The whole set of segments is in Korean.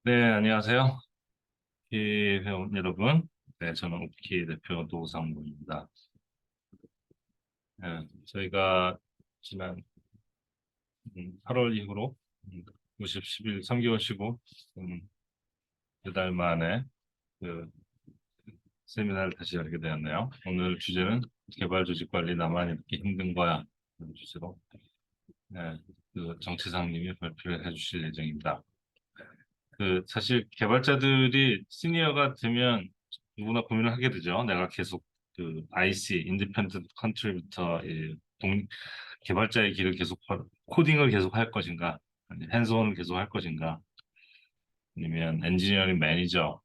네, 안녕하세요. 키 회원 여러분. 네, 저는 오키 대표 노상무입니다. 네, 저희가 지난 8월 이후로 90, 11, 3개월 쉬고 4달 만에 그 세미나를 다시 열게 되었네요. 오늘 주제는 개발 조직 관리 나만 이렇게 힘든 거야. 라는 주제로 네, 정치상님이 발표를 해주실 예정입니다. 사실 개발자들이 시니어가 되면 누구나 고민을 하게 되죠. 내가 계속 IC, Independent Contributor, 개발자의 길을 계속, 코딩을 계속 할 것인가, 아니, 핸즈온을 계속 할 것인가, 아니면 엔지니어링 매니저,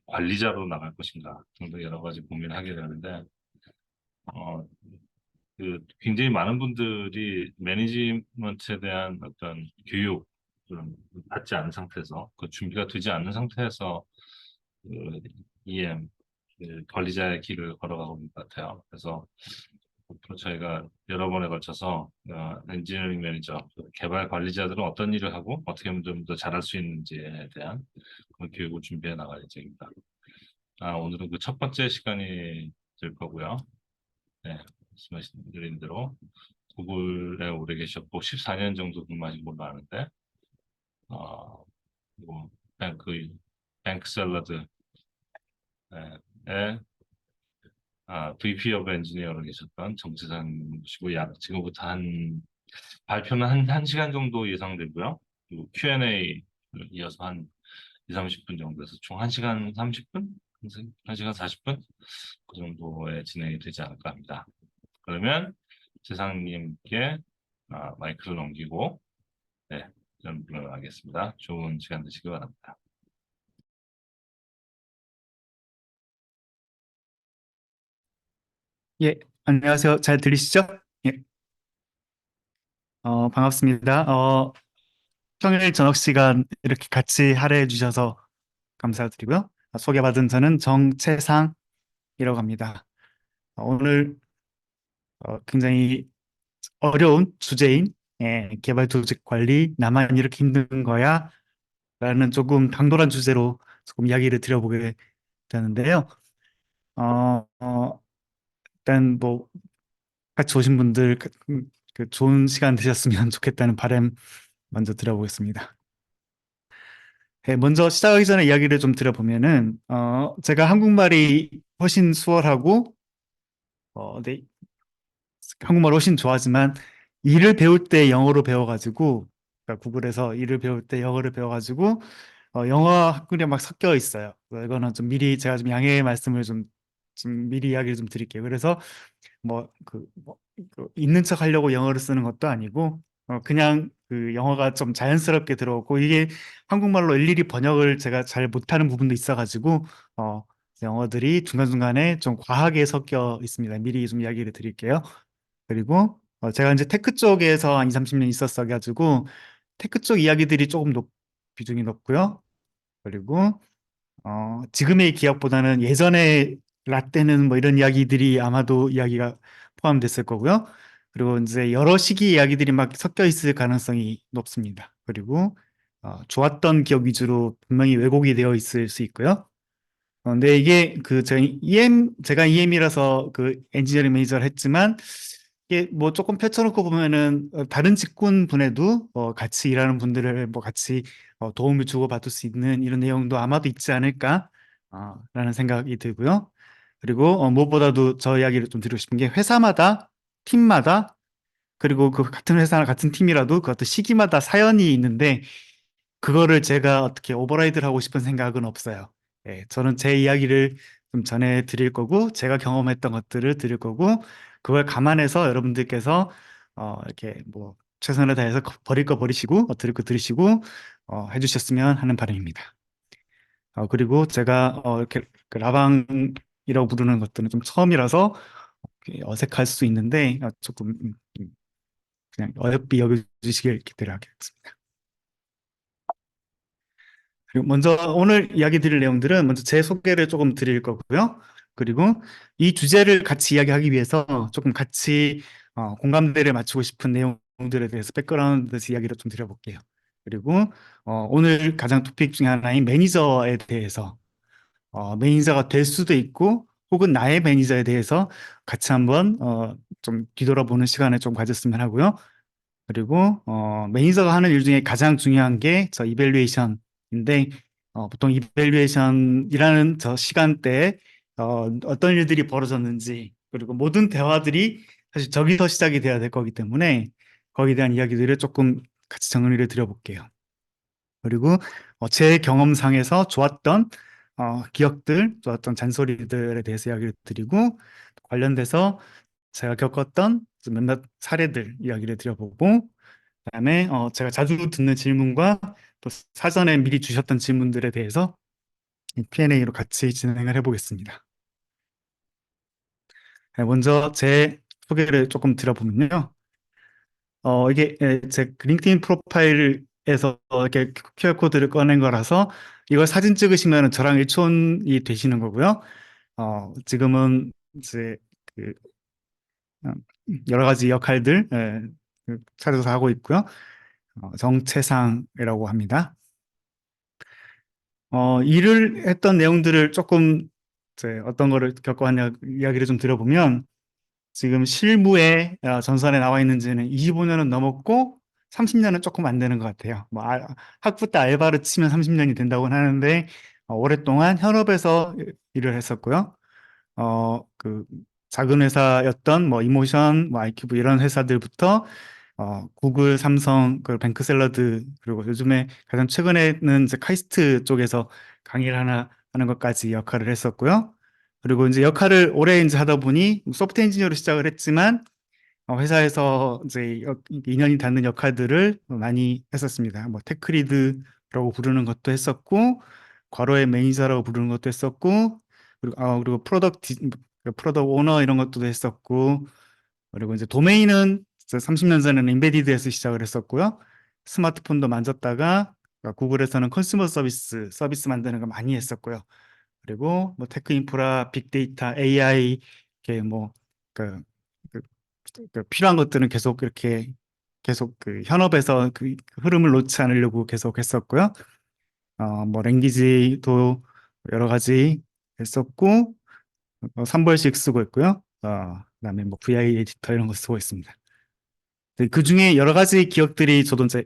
관리자로 나갈 것인가 등등 여러 가지 고민을 하게 되는데, 어, 굉장히 많은 분들이 매니지먼트에 대한 어떤 교육, 을 받지 않은 상태에서, 준비가 되지 않는 상태에서 그 EM 관리자의 길을 걸어가고 있는 것 같아요. 그래서 앞으로 저희가 여러 번에 걸쳐서 엔지니어링 매니저, 개발 관리자들은 어떤 일을 하고 어떻게 하면 좀 더 잘할 수 있는지에 대한 그런 교육을 준비해 나갈 예정입니다. 오늘은 그 첫 번째 시간이 될 거고요. 네, 말씀드린 대로 구글에 오래 계셨고 14년 정도 근무하신 걸로 아는데 그리고 뱅크 샐러드 에 VP of 엔지니어로 계셨던 정지산이시고, 지금부터 발표는 한 시간 정도 예상되고요. 그리고 Q&A 이어서 한 2, 30분 정도에서 총 1시간 30분? 1시간 40분? 그 정도의 진행이 되지 않을까 합니다. 그러면 재상님께 마이크를 넘기고, 네, 좀 물러나겠습니다. 좋은 시간 되시기 바랍니다. 예, 안녕하세요. 잘 들리시죠? 예, 반갑습니다. 평일 저녁 시간 이렇게 같이 할애해 주셔서 감사드리고요. 소개받은 저는 정채상이라고 합니다. 오늘 굉장히 어려운 주제인 개발 조직 관리, 나만 이렇게 힘든 거야? 라는 조금 당돌한 주제로 조금 이야기를 드려보게 되는데요. 일단 뭐 같이 오신 분들 그 좋은 시간 되셨으면 좋겠다는 바람 먼저 들어보겠습니다. 네, 먼저 시작하기 전에 이야기를 좀 드려보면은, 제가 한국말이 훨씬 수월하고, 네, 한국말 훨씬 좋아하지만, 일을 배울 때 영어로 배워가지고, 그러니까 구글에서 일을 배울 때 영어를 배워가지고, 영어와 한글이 막 섞여 있어요. 이거는 좀 미리 제가 좀 양해의 말씀을 좀 미리 이야기를 좀 드릴게요. 그래서 있는 척 하려고 영어를 쓰는 것도 아니고, 그냥 그 영어가 좀 자연스럽게 들어오고, 이게 한국말로 일일이 번역을 제가 잘 못하는 부분도 있어가지고, 어, 영어들이 중간중간에 좀 과하게 섞여 있습니다. 미리 좀 이야기를 드릴게요. 그리고 제가 이제 테크 쪽에서 한 2, 30년 있었어가지고, 테크 쪽 이야기들이 조금 비중이 높고요. 그리고 지금의 기억보다는 예전에 라떼는 뭐 이런 이야기들이 아마도 이야기가 포함됐을 거고요. 그리고 이제 여러 시기 이야기들이 막 섞여 있을 가능성이 높습니다. 그리고 좋았던 기억 위주로 분명히 왜곡이 되어 있을 수 있고요. 근데 이게 제가 EM이라서 그 엔지니어링 매니저를 했지만 이게 뭐 조금 펼쳐놓고 보면은 다른 직군 분에도 같이 일하는 분들을 뭐 같이 도움을 주고 받을 수 있는 이런 내용도 아마도 있지 않을까 라는 생각이 들고요. 그리고 무엇보다도 저 이야기를 좀 드리고 싶은 게 회사마다 팀마다 그리고 그 같은 회사나 같은 팀이라도 그 어떤 시기마다 사연이 있는데 그거를 제가 어떻게 오버라이드를 하고 싶은 생각은 없어요. 예, 저는 제 이야기를 좀 전해 드릴 거고, 제가 경험했던 것들을 드릴 거고, 그걸 감안해서 여러분들께서, 이렇게 뭐, 최선을 다해서 버릴 거 버리시고, 들을 거 들으시고, 해주셨으면 하는 바람입니다. 그리고 제가, 이렇게 그 라방이라고 부르는 것들은 좀 처음이라서 어색할 수 있는데, 조금, 그냥 어여삐 여겨주시길 기대하겠습니다. 그리고 먼저 오늘 이야기 드릴 내용들은 먼저 제 소개를 조금 드릴 거고요. 그리고 이 주제를 같이 이야기하기 위해서 조금 같이 공감대를 맞추고 싶은 내용들에 대해서 백그라운드 이야기를 좀 드려볼게요. 그리고 오늘 가장 토픽 중에 하나인 매니저에 대해서 매니저가 될 수도 있고 혹은 나의 매니저에 대해서 같이 한번 좀 뒤돌아보는 시간을 좀 가졌으면 하고요. 그리고 매니저가 하는 일 중에 가장 중요한 게 저 이밸류에이션인데 보통 이밸류에이션이라는 저 시간대에 어떤 일들이 벌어졌는지 그리고 모든 대화들이 사실 저기서 시작이 돼야 될 거기 때문에 거기에 대한 이야기들을 조금 같이 정리를 드려볼게요. 그리고 제 경험상에서 좋았던 기억들, 좋았던 잔소리들에 대해서 이야기를 드리고 관련돼서 제가 겪었던 몇몇 사례들 이야기를 드려보고 그다음에 제가 자주 듣는 질문과 또 사전에 미리 주셨던 질문들에 대해서 Q&A로 같이 진행을 해보겠습니다. 네, 먼저 제 소개를 조금 드려보면요. 이게 제 링크드인 프로파일에서 이렇게 QR코드를 꺼낸 거라서 이걸 사진 찍으시면 저랑 일촌이 되시는 거고요. 지금은 이제 그 어, 여러 가지 역할들 찾아서 하고 있고요. 정채상이라고 합니다. 일을 했던 내용들을 조금 이제 어떤 거를 겪어왔냐 이야기를 좀 들어보면 지금 실무에 전선에 나와 있는지는 25년은 넘었고 30년은 조금 안 되는 것 같아요. 뭐 학부 때 알바를 치면 30년이 된다고는 하는데 오랫동안 현업에서 일을 했었고요. 그 작은 회사였던 뭐 이모션, 뭐 아이큐브 이런 회사들부터 구글, 삼성, 그 뱅크샐러드 그리고 요즘에 가장 최근에는 이제 카이스트 쪽에서 강의를 하나 하는 것까지 역할을 했었고요. 그리고 이제 역할을 오래 이제 하다 보니 소프트 엔지니어로 시작을 했지만 회사에서 이제 2년이 닿는 역할들을 많이 했었습니다. 뭐 테크리드라고 부르는 것도 했었고 과로의 매니저라고 부르는 것도 했었고 그리고 프로덕트 오너 이런 것도 했었고 그리고 이제 도메인은 30년 전에는 인베디드에서 시작을 했었고요. 스마트폰도 만졌다가 구글에서는 컨슈머 서비스 만드는 거 많이 했었고요. 그리고 뭐 테크 인프라, 빅데이터, AI 이렇게 뭐 그, 그, 그 필요한 것들은 계속 이렇게 계속 그 현업에서 그 흐름을 놓지 않으려고 계속 했었고요. 뭐 랭귀지도 여러 가지 했었고 3벌씩 쓰고 있고요. 그다음에 뭐 VI 에디터 이런 거 쓰고 있습니다. 그 중에 여러 가지 기억들이 저도 이제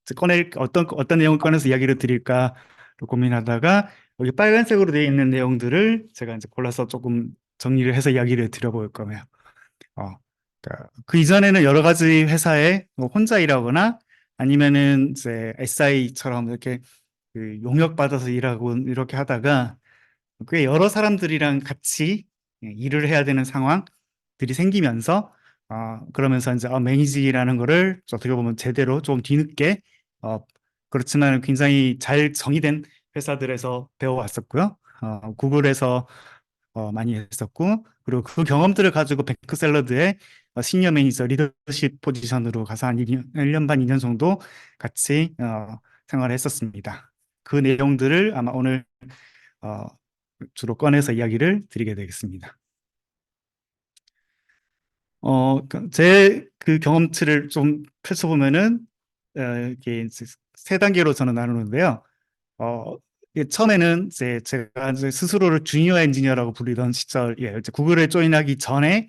이제 어떤 내용을 꺼내서 이야기를 드릴까 고민하다가 여기 빨간색으로 되어 있는 내용들을 제가 이제 골라서 조금 정리를 해서 이야기를 드려볼 거예요. 그러니까 그 이전에는 여러 가지 회사에 뭐 혼자 일하거나 아니면은 이제 SI처럼 이렇게 그 용역받아서 일하고 이렇게 하다가 꽤 여러 사람들이랑 같이 일을 해야 되는 상황들이 생기면서 그러면서 이제 매니지라는 거를 어떻게 보면 제대로 좀 뒤늦게 그렇지만 굉장히 잘 정의된 회사들에서 배워왔었고요. 구글에서 많이 했었고 그리고 그 경험들을 가지고 뱅크샐러드의 시니어 매니저 리더십 포지션으로 가서 한 1년 반, 2년 정도 같이 생활을 했었습니다. 그 내용들을 아마 오늘 어, 주로 꺼내서 이야기를 드리게 되겠습니다. 제 그 경험치를 좀 펼쳐보면은, 이게 이제 세 단계로 저는 나누는데요. 이게 처음에는 제가 이제 스스로를 주니어 엔지니어라고 부르던 시절, 이제 구글에 조인하기 전에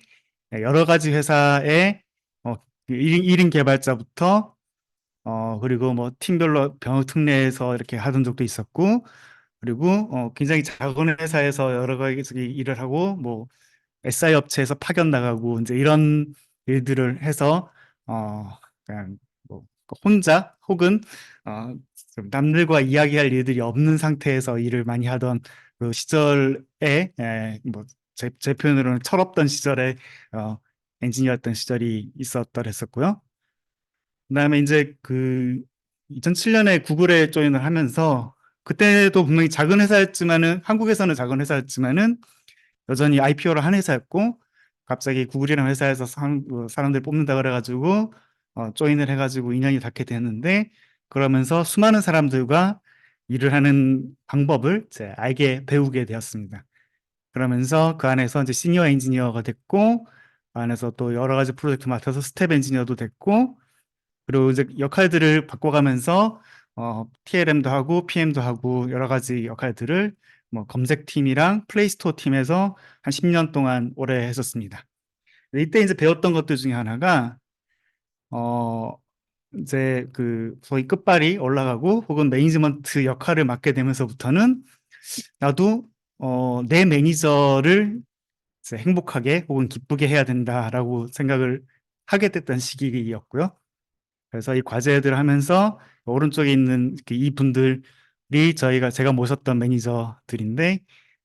여러 가지 회사에 1인 개발자부터 그리고 뭐 팀별로 병역 특례에서 이렇게 하던 적도 있었고, 그리고 굉장히 작은 회사에서 여러 가지 일을 하고 뭐 SI 업체에서 파견 나가고 이제 이런 일들을 해서 그냥 뭐 혼자 혹은 좀 남들과 이야기할 일들이 없는 상태에서 일을 많이 하던 그 시절에 뭐제 표현으로는 철없던 시절에 엔지니어였던 시절이 있었더랬었고요. 그다음에 이제 그 2007년에 구글에 조인을 하면서 그때도 분명히 작은 회사였지만은 한국에서는 작은 회사였지만은 여전히 IPO를 한 회사였고 갑자기 구글이라는 회사에서 사람들 뽑는다 그래가지고 조인을 해가지고 인연이 닿게 됐는데 그러면서 수많은 사람들과 일을 하는 방법을 이제 알게 배우게 되었습니다. 그러면서 그 안에서 이제 시니어 엔지니어가 됐고 그 안에서 또 여러 가지 프로젝트 맡아서 스텝 엔지니어도 됐고 그리고 이제 역할들을 바꿔가면서 TLM도 하고 PM도 하고 여러 가지 역할들을 뭐 검색팀이랑 플레이스토어 팀에서 한 10년 동안 오래 했었습니다. 이때 이제 배웠던 것들 중에 하나가 어, 이제 그 소위 끝발이 올라가고 혹은 매니지먼트 역할을 맡게 되면서부터는 나도 내 매니저를 이제 행복하게 혹은 기쁘게 해야 된다라고 생각을 하게 됐던 시기였고요. 그래서 이 과제들을 하면서 오른쪽에 있는 그 이분들이 제가 모셨던 매니저들인데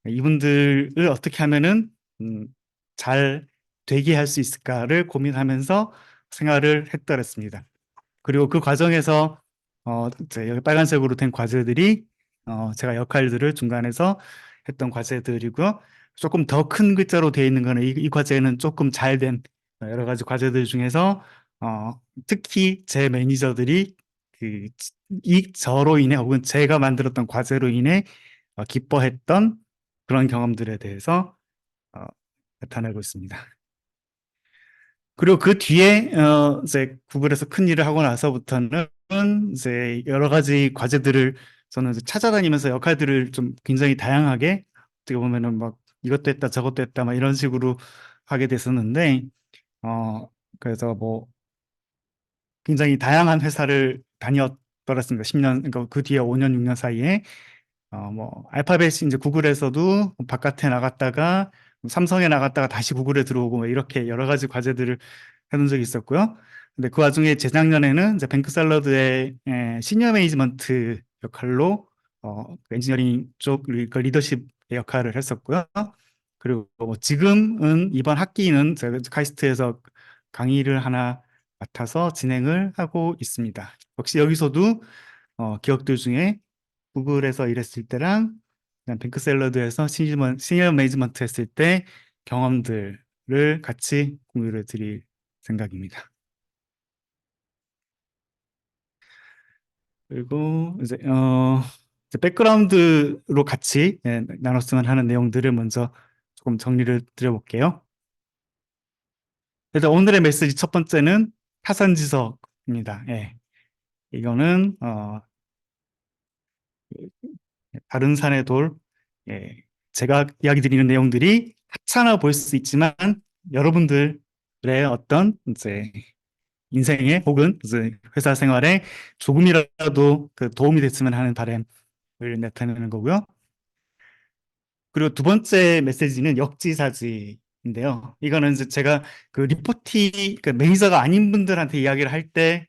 이분들을 어떻게 하면은 음, 잘 되게 할 수 있을까를 고민하면서 생활을 했더랬습니다. 그리고 그 과정에서 이제 여기 빨간색으로 된 과제들이 제가 역할들을 중간에서 했던 과제들이고요. 조금 더 큰 글자로 되어 있는 거는 이 과제는 조금 잘 된 여러 가지 과제들 중에서 특히 제 매니저들이 그 저로 인해 혹은 제가 만들었던 과제로 인해 기뻐했던 그런 경험들에 대해서 어, 나타내고 있습니다. 그리고 그 뒤에 이제 구글에서 큰 일을 하고 나서부터는 이제 여러 가지 과제들을 저는 이제 찾아다니면서 역할들을 좀 굉장히 다양하게 어떻게 보면은 막 이것도 했다 저것도 했다 막 이런 식으로 하게 됐었는데 어 그래서 뭐 굉장히 다양한 회사를 다녔더랬습니다. 10년 그러니까 그 뒤에 5년 6년 사이에 뭐 알파벳이 이제 구글에서도 바깥에 나갔다가 삼성에 나갔다가 다시 구글에 들어오고 뭐 이렇게 여러 가지 과제들을 해놓은 적이 있었고요. 근데 그 와중에 재작년에는 이제 뱅크샐러드의 시니어 매니지먼트 역할로 엔지니어링 쪽 그 리더십 역할을 했었고요. 그리고 뭐 지금은 이번 학기는 제가 카이스트에서 강의를 하나 맡아서 진행을 하고 있습니다. 역시 여기서도 기업들 중에 구글에서 일했을 때랑 그다음 뱅크샐러드에서 시니어 매니지먼트 했을 때 경험들을 같이 공유를 드릴 생각입니다. 그리고 이제 백그라운드로 같이 나눴으면 하는 내용들을 먼저 조금 정리를 드려볼게요. 일단 오늘의 메시지 첫 번째는 타산지석입니다. 예. 이거는 다른 산의 돌, 예. 제가 이야기 드리는 내용들이 하찮아 보일 수 있지만 여러분들의 어떤 이제 인생에 혹은 이제 회사 생활에 조금이라도 그 도움이 됐으면 하는 바람을 나타내는 거고요. 그리고 두 번째 메시지는 역지사지인데요. 이거는 이제 제가 그 그 매니저가 아닌 분들한테 이야기를 할 때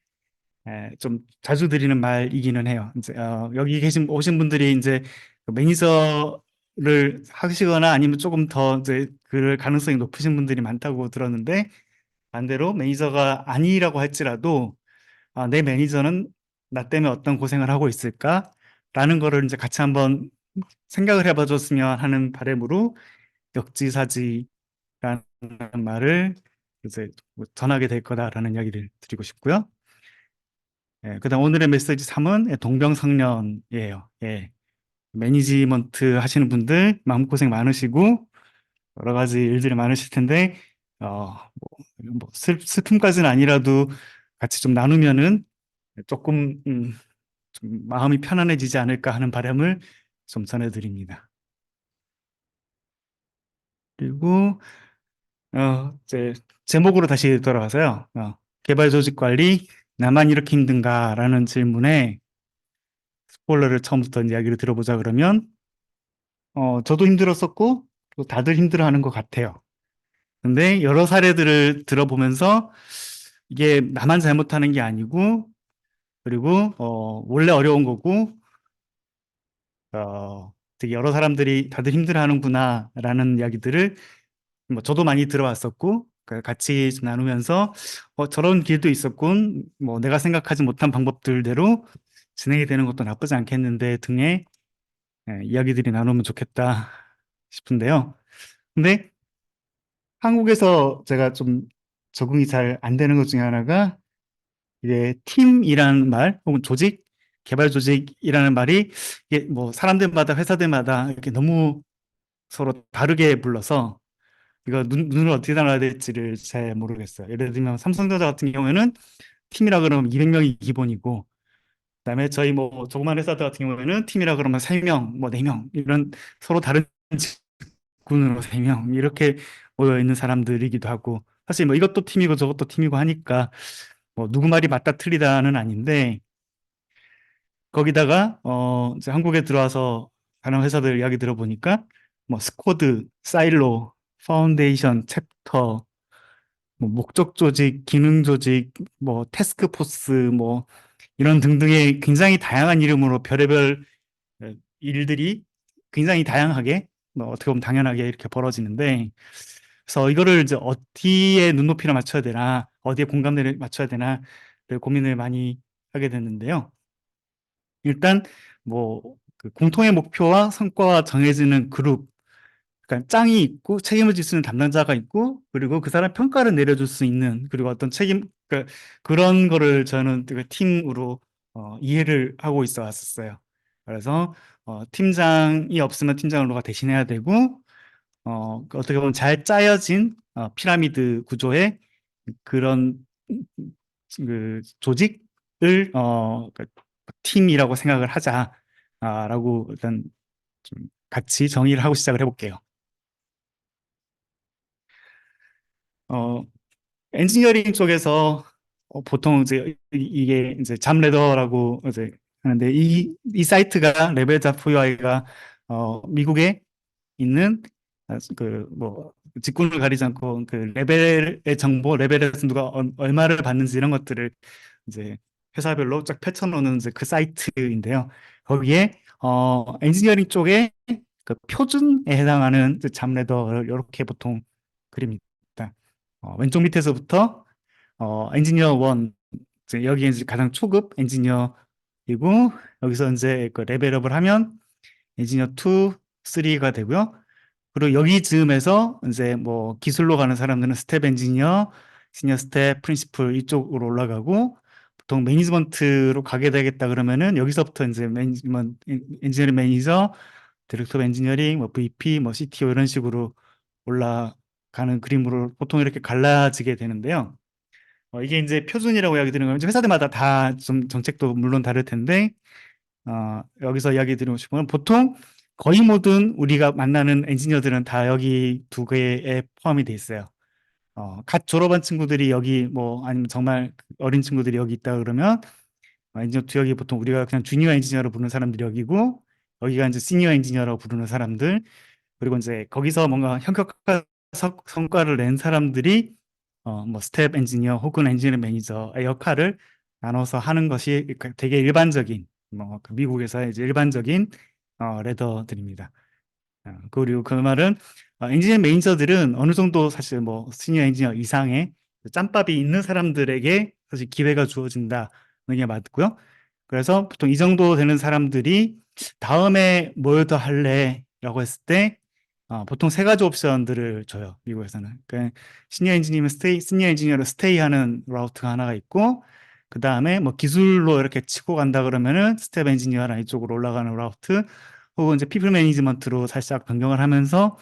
좀 자주 드리는 말이기는 해요. 이제 여기 오신 분들이 이제 그 매니저를 하시거나 아니면 조금 더 이제 그럴 가능성이 높으신 분들이 많다고 들었는데 반대로 매니저가 아니라고 할지라도 내 매니저는 나 때문에 어떤 고생을 하고 있을까라는 거를 이제 같이 한번 생각을 해봐 줬으면 하는 바람으로 역지사지라는 말을 이제 뭐 전하게 될 거다라는 이야기를 드리고 싶고요. 그다음 오늘의 메시지 3은 동병상련이에요. 예. 매니지먼트 하시는 분들 마음고생 많으시고 여러 가지 일들이 많으실 텐데 슬픔까지는 아니라도 같이 좀 나누면은 조금 좀 마음이 편안해지지 않을까 하는 바람을 좀 전해드립니다. 그리고 이제 제목으로 다시 돌아가서요. 개발 조직 관리 나만 이렇게 힘든가라는 질문에 스포일러를 처음부터 이야기를 들어보자 그러면 저도 힘들었었고 또 다들 힘들어하는 것 같아요. 근데 여러 사례들을 들어보면서 이게 나만 잘못하는 게 아니고 그리고 원래 어려운 거고 되게 여러 사람들이 다들 힘들어하는구나라는 이야기들을 뭐 저도 많이 들어왔었고 같이 좀 나누면서 저런 길도 있었군 뭐 내가 생각하지 못한 방법들대로 진행이 되는 것도 나쁘지 않겠는데 등의 이야기들이 나누면 좋겠다 싶은데요. 근데 한국에서 제가 좀 적응이 잘 안 되는 것 중에 하나가 이게 팀이라는 말 혹은 조직, 개발 조직이라는 말이 이게 뭐 사람들마다 회사들마다 이렇게 너무 서로 다르게 불러서 이거 눈을 어떻게 달아야 될지를 잘 모르겠어요. 예를 들면 삼성전자 같은 경우에는 팀이라 그러면 200명이 기본이고 그다음에 저희 뭐 조그만 회사들 같은 경우에는 팀이라 그러면 3명, 뭐 4명 이런 서로 다른 직군으로 3명 이렇게 모여 있는 사람들이기도 하고 사실 뭐 이것도 팀이고 저것도 팀이고 하니까 뭐 누구 말이 맞다 틀리다는 아닌데 거기다가 이제 한국에 들어와서 다른 회사들 이야기 들어보니까 뭐 스쿼드, 사일로, 파운데이션, 챕터, 뭐 목적 조직, 기능 조직, 뭐 태스크 포스, 뭐 이런 등등의 굉장히 다양한 이름으로 별의별 일들이 굉장히 다양하게 뭐 어떻게 보면 당연하게 이렇게 벌어지는데 그래서 이거를 이제 어디에 눈높이를 맞춰야 되나, 어디에 공감대를 맞춰야 되나 고민을 많이 하게 됐는데요. 일단 뭐그 공통의 목표와 성과가 정해지는 그룹, 그러니까 짱이 있고 책임을 질 수 있는 담당자가 있고 그리고 그 사람 평가를 내려줄 수 있는 그리고 어떤 책임 그러니까 그런 거를 저는 그 팀으로 이해를 하고 있어 왔었어요. 그래서 팀장이 없으면 팀장을 누가 대신해야 되고 어떻게 보면 잘 짜여진 피라미드 구조의 그런 그 조직을 그러니까 팀이라고 생각을 하자라고 일단 좀 같이 정의를 하고 시작을 해볼게요. 어, 엔지니어링 쪽에서 보통 이제 이게 이제 잡레더라고 이제 하는데 이 사이트가 레벨 잡 FOI가 미국에 있는 그 뭐 직군을 가리지 않고 그 레벨의 정보, 레벨에서 누가 얼마를 받는지 이런 것들을 이제 회사별로 쫙 펼쳐놓는 이제 그 사이트인데요. 거기에 엔지니어링 쪽에 그 표준에 해당하는 이제 잡레더를 이렇게 보통 그립니다. 왼쪽 밑에서부터 엔지니어 1 이제 여기 이제 가장 초급 엔지니어이고 여기서 이제 그 레벨업을 하면 엔지니어 2, 3가 되고요. 그리고 여기 즈음에서 이제 뭐 기술로 가는 사람들은 스텝 엔지니어, 시니어 스텝, 프린시플 이쪽으로 올라가고 보통 매니지먼트로 가게 되겠다 그러면은 여기서부터 이제 매니지먼트 엔지니어링 매니저, 디렉터 오브 엔지니어링, 뭐 VP, 뭐 CTO 이런 식으로 올라가는 그림으로 보통 이렇게 갈라지게 되는데요. 이게 이제 표준이라고 이야기 드리는 거면 회사들마다 다 좀 정책도 물론 다를 텐데 여기서 이야기 드리고 싶은 건 보통 거의 모든 우리가 만나는 엔지니어들은 다 여기 두 개에 포함이 돼 있어요. 갓 졸업한 친구들이 여기 뭐 아니면 정말 어린 친구들이 여기 있다 그러면 엔지니어 두 여기 보통 우리가 그냥 주니어 엔지니어로 부르는 사람들이 여기고 여기가 이제 시니어 엔지니어라고 부르는 사람들 그리고 이제 거기서 뭔가 현격한 성과를 낸 사람들이 뭐 스텝 엔지니어 혹은 엔지니어 매니저의 역할을 나눠서 하는 것이 되게 일반적인 뭐그 미국에서의 이제 일반적인 레더들입니다. 그리고 그 말은 엔지니어 매니저들은 어느 정도 사실 뭐 시니어 엔지니어 이상의 짬밥이 있는 사람들에게 사실 기회가 주어진다는 게 맞고요. 그래서 보통 이 정도 되는 사람들이 다음에 뭘 더 할래? 라고 했을 때 보통 세 가지 옵션들을 줘요. 미국에서는. 그러니까 시니어 엔지니어로 스테이하는 라우트가 하나가 있고 그 다음에 뭐 기술로 이렇게 치고 간다 그러면은 스텝 엔지니어나 이쪽으로 올라가는 라우트 혹은 이제 피플 매니지먼트로 살짝 변경을 하면서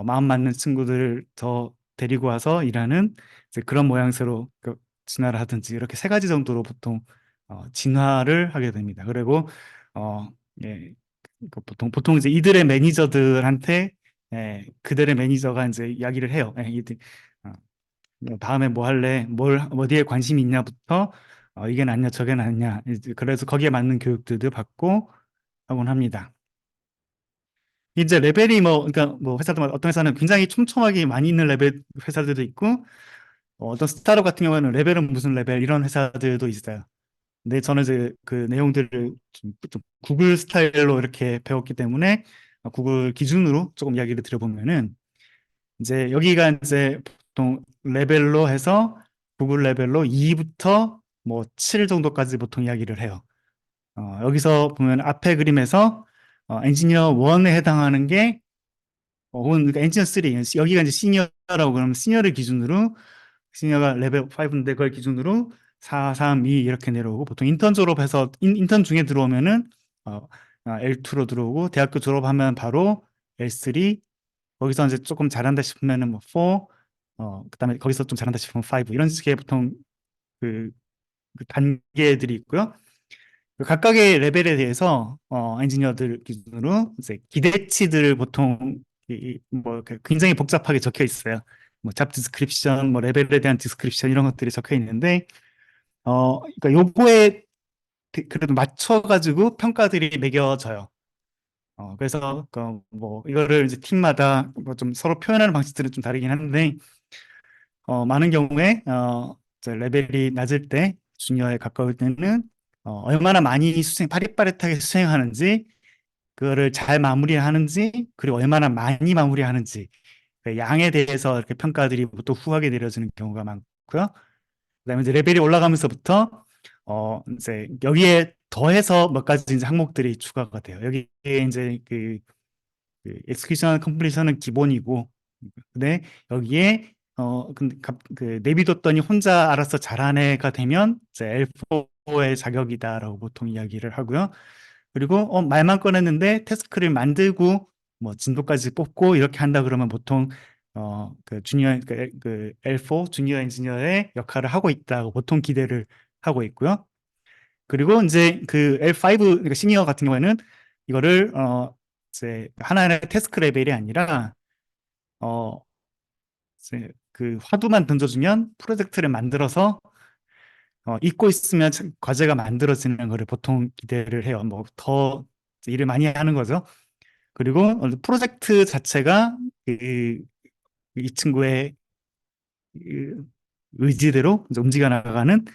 마음 맞는 친구들을 더 데리고 와서 일하는 이제 그런 모양새로 진화를 하든지 이렇게 세 가지 정도로 보통 진화를 하게 됩니다. 그리고 어, 예, 보통 이제 이들의 매니저들한테 그들의 매니저가 이제 이야기를 해요. 이들 뭐 다음에 뭐 할래? 뭘 어디에 관심이 있냐부터 이게 낫냐 저게 낫냐 이제 그래서 거기에 맞는 교육들도 받고 하곤 합니다. 이제 레벨이 뭐 그러니까 뭐 회사들마다 어떤 회사는 굉장히 촘촘하게 많이 있는 레벨 회사들도 있고 어떤 스타트업 같은 경우에는 레벨은 무슨 레벨 이런 회사들도 있어요. 근데 저는 이제 그 내용들을 좀 구글 스타일로 이렇게 배웠기 때문에 구글 기준으로 조금 이야기를 드려보면은 이제 여기가 이제 보통 레벨로 해서 구글 레벨로 2부터 뭐 7 정도까지 보통 이야기를 해요. 여기서 보면 앞에 그림에서 엔지니어 1에 해당하는 게 혹은 그러니까 엔지니어 3 여기가 이제 시니어라고 그러면 시니어를 기준으로 시니어가 레벨 5인데 그걸 기준으로 4, 3, 2 이렇게 내려오고 보통 인턴 졸업해서 인턴 중에 들어오면은 L2로 들어오고 대학교 졸업하면 바로 L3 거기서 이제 조금 잘한다 싶으면은 뭐 4, 그다음에 거기서 좀 잘한다 싶으면 5 이런 식의 보통 그 단계들이 있고요. 그 각각의 레벨에 대해서 엔지니어들 기준으로 이제 기대치들 보통 뭐 굉장히 복잡하게 적혀 있어요. 뭐 잡 디스크립션, 뭐 레벨에 대한 디스크립션 이런 것들이 적혀 있는데 그러니까 요거에 그래도 맞춰가지고 평가들이 매겨져요. 그래서 뭐 이거를 이제 팀마다 뭐 좀 서로 표현하는 방식들은 좀 다르긴 한데 많은 경우에 이제 레벨이 낮을 때 주니어에 가까울 때는 얼마나 많이 빠릿빠릿하게 수행하는지 그거를 잘 마무리하는지 그리고 얼마나 많이 마무리하는지 그 양에 대해서 이렇게 평가들이 보통 후하게 내려지는 경우가 많고요. 그다음에 이제 레벨이 올라가면서부터 이제 여기에 더해서 몇 가지 이제 항목들이 추가가 돼요. 여기에 이제 그 execution completion은 기본이고, 근데 여기에 내비뒀더니 혼자 알아서 잘한 애가 되면 이제 L4의 자격이다라고 보통 이야기를 하고요. 그리고 말만 꺼냈는데 태스크를 만들고 뭐 진도까지 뽑고 이렇게 한다 그러면 보통 그 L4 주니어 엔지니어의 역할을 하고 있다고 보통 기대를 하고 있고요. 그리고 이제 그 L5 그러니까 시니어 같은 경우에는 이거를 이제 하나의 태스크 레벨이 아니라 어 이제 그 화두만 던져주면 프로젝트를 만들어서 잊고 있으면 과제가 만들어지는 거를 보통 기대를 해요. 뭐 더 일을 많이 하는 거죠. 그리고 프로젝트 자체가 이 친구의 그 의지대로 이제 움직여 나가는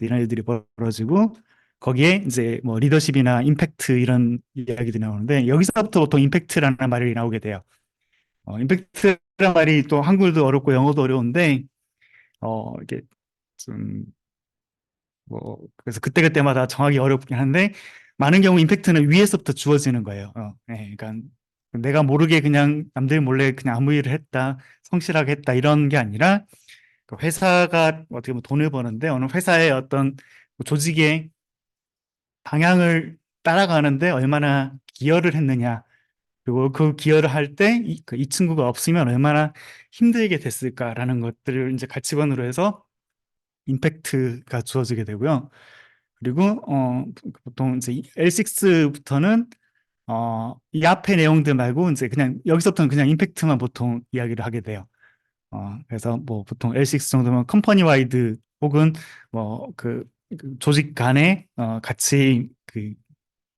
이런 일들이 벌어지고 거기에 이제 뭐 리더십이나 임팩트 이런 이야기들이 나오는데 여기서부터 보통 임팩트라는 말이 나오게 돼요. 임팩트라는 말이 또 한글도 어렵고 영어도 어려운데 이게 좀 뭐 그래서 그때그때마다 정하기 어렵긴 한데 많은 경우 임팩트는 위에서부터 주어지는 거예요. 그러니까 내가 모르게 그냥 남들 몰래 그냥 아무 일을 했다, 성실하게 했다 이런 게 아니라 그 회사가 어떻게 보면 돈을 버는데 어느 회사의 어떤 조직의 방향을 따라가는데 얼마나 기여를 했느냐 그리고 그 기여를 할 때 이 친구가 없으면 얼마나 힘들게 됐을까라는 것들을 이제 가치관으로 해서 임팩트가 주어지게 되고요. 그리고 보통 이제 L6부터는 이 앞에 내용들 말고 이제 그냥 여기서부터는 그냥 임팩트만 보통 이야기를 하게 돼요. 그래서 뭐 보통 L6 정도면 컴퍼니 와이드 혹은 그 조직 간에 같이 그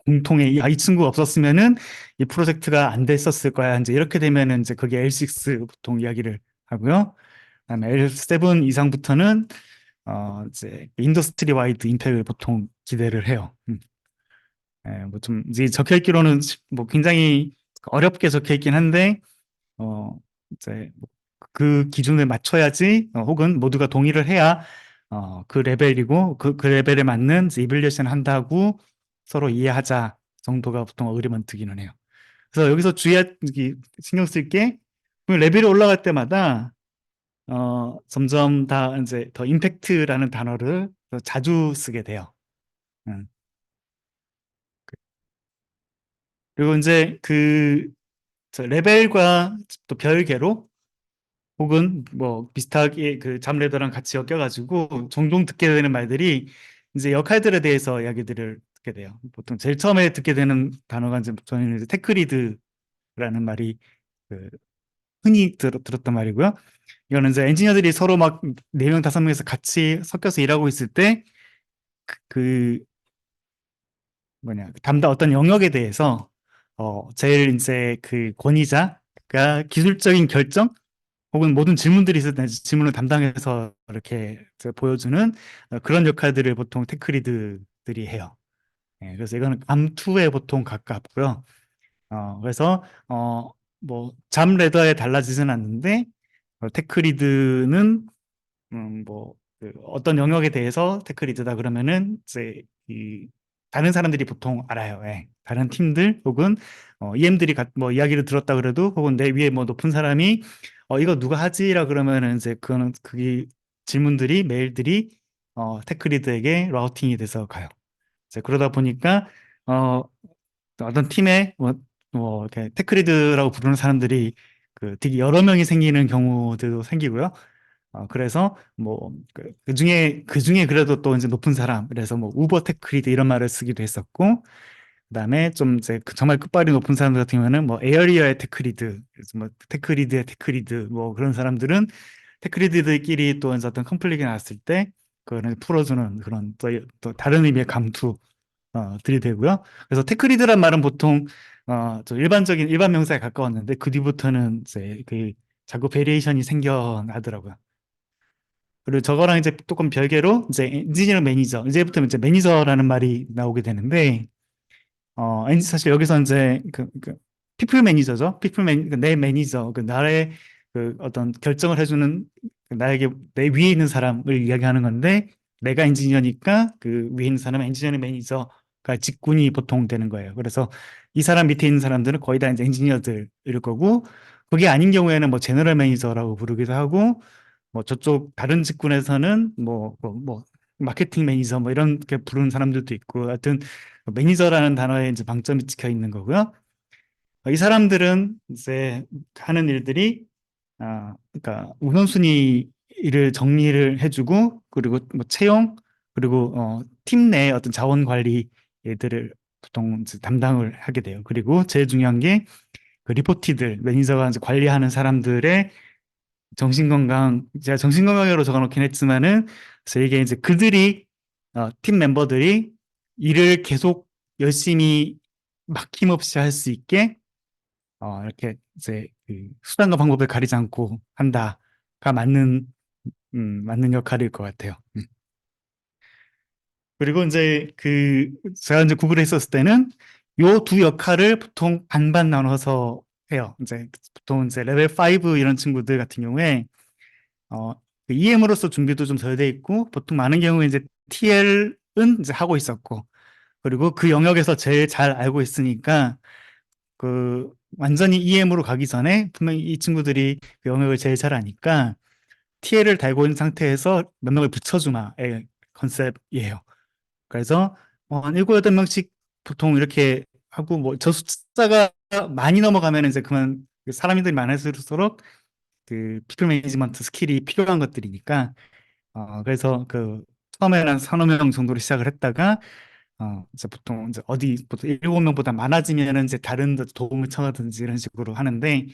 공통의 이 친구가 없었으면은 이 프로젝트가 안 됐었을 거야. 이제 이렇게 되면은 이제 그게 L6 보통 이야기를 하고요. 그다음에 L7 이상부터는 이제 인더스트리 와이드 임팩을 보통 기대를 해요. 뭐 좀 이제 적혀 있기로는 뭐 굉장히 어렵게 적혀 있긴 한데 이제 그 기준을 맞춰야지 혹은 모두가 동의를 해야 그 레벨이고 그 레벨에 맞는 이밸리에이션 한다고 서로 이해하자 정도가 보통 어그리먼트기는 해요. 그래서 여기서 신경 쓸 게 레벨이 올라갈 때마다 점점 다 이제 더 임팩트라는 단어를 더 자주 쓰게 돼요. 음. 그리고 이제 저 레벨과 또 별개로 혹은 뭐 비슷하게 그 잠레더랑 같이 엮여가지고 종종 듣게 되는 말들이 이제 역할들에 대해서 이야기들을 듣게 돼요. 보통 제일 처음에 듣게 되는 단어가 이제 저희는 이제 테크리드라는 말이 그 흔히 들었던 말이고요. 이거는 이제 엔지니어들이 서로 막 4명, 5명에서 같이 섞여서 일하고 있을 때 그 담당 어떤 영역에 대해서 제일 이제 그 권위자가 기술적인 결정 혹은 모든 질문들이 있을 때 질문을 담당해서 이렇게 보여주는 그런 역할들을 보통 테크리드들이 해요. 그래서 이거는 암투에 보통 가깝고요. 그래서 뭐 잠레더에 달라지진 않는데 테크리드는 그 어떤 영역에 대해서 테크리드다 그러면은 이제 다른 사람들이 보통 알아요. 다른 팀들 혹은 EM들이 뭐 이야기를 들었다 그래도 혹은 내 위에 뭐 높은 사람이 이거 누가 하지라 그러면은 이제 그거는 그게 질문들이 메일들이 테크리드에게 라우팅이 돼서 가요. 이제 그러다 보니까 어, 어떤 팀에 뭐 이렇게 테크리드라고 부르는 사람들이 되게 여러 명이 생기는 경우들도 생기고요. 그래서 뭐 그중에 그래도 또 이제 높은 사람, 그래서 뭐 우버 테크리드 이런 말을 쓰기도 했었고, 그다음에 좀 이제 정말 끝발이 높은 사람들 같은 경우에는 뭐 에어리어의 테크리드, 그래서 뭐 테크리드의 테크리드, 뭐 그런 사람들은 테크리드들끼리 또 이제 어떤 컨플릭이 났을 때 그거를 풀어주는 그런 또 다른 의미의 감투 들이대고요. 그래서 테크리드란 말은 보통 좀 일반적인 일반 명사에 가까웠는데 그 뒤부터는 이제 그 자꾸 베리에이션이 생겨나더라고요. 그리고 저거랑 이제 조금 별개로 이제 엔지니어 매니저, 이제부터 이제 매니저라는 말이 나오게 되는데 사실 여기서 이제 피플 매니저죠. 내 매니저, 그 나의 그 어떤 결정을 해주는 나에게 내 위에 있는 사람을 이야기하는 건데, 내가 엔지니어니까 그 위에 있는 사람은 엔지니어링 매니저가 직군이 보통 되는 거예요. 그래서 이 사람 밑에 있는 사람들은 거의 다 이제 엔지니어들일 거고, 그게 아닌 경우에는 뭐 제너럴 매니저라고 부르기도 하고, 뭐 저쪽 다른 직군에서는 뭐 마케팅 매니저 뭐 이렇게 부르는 사람들도 있고, 하여튼 매니저라는 단어에 이제 방점이 찍혀 있는 거고요. 이 사람들은 이제 하는 일들이 그러니까 우선순위를 정리를 해주고, 그리고 뭐 채용, 그리고 팀 내 어떤 자원 관리 얘들을 보통 이제 담당을 하게 돼요. 그리고 제일 중요한 게 그 리포티들, 매니저가 이제 관리하는 사람들의 정신건강, 제가 정신건강으로 적어놓긴 했지만은, 그래서 이게 이제 그들이, 팀 멤버들이 일을 계속 열심히 막힘없이 할 수 있게, 이렇게 이제 그 수단과 방법을 가리지 않고 한다가 맞는 역할일 것 같아요. 그리고 이제 제가 이제 구글에 있었을 때는 요 두 역할을 보통 반반 나눠서 해요. 이제 보통 이제 레벨 5 이런 친구들 같은 경우에 어, 그 EM으로서 준비도 좀 덜 돼 있고, 보통 많은 경우에 이제 TL은 이제 하고 있었고, 그리고 그 영역에서 제일 잘 알고 있으니까, 완전히 EM으로 가기 전에 분명히 이 친구들이 그 영역을 제일 잘 아니까, TL을 달고 있는 상태에서 몇 명을 붙여주마의 컨셉이에요. 그래서, 한 7, 8명씩 보통 이렇게 하고, 뭐, 저 숫자가 많이 넘어가면 이제 그만 사람들이 많을수록 그 피플 매니지먼트 스킬이 필요한 것들이니까 그래서 처음에는 한 서너 명 정도로 시작을 했다가 이제 보통 이제 보통 7명보다 많아지면은 이제 다른 데 도움을 청하든지 이런 식으로 하는데,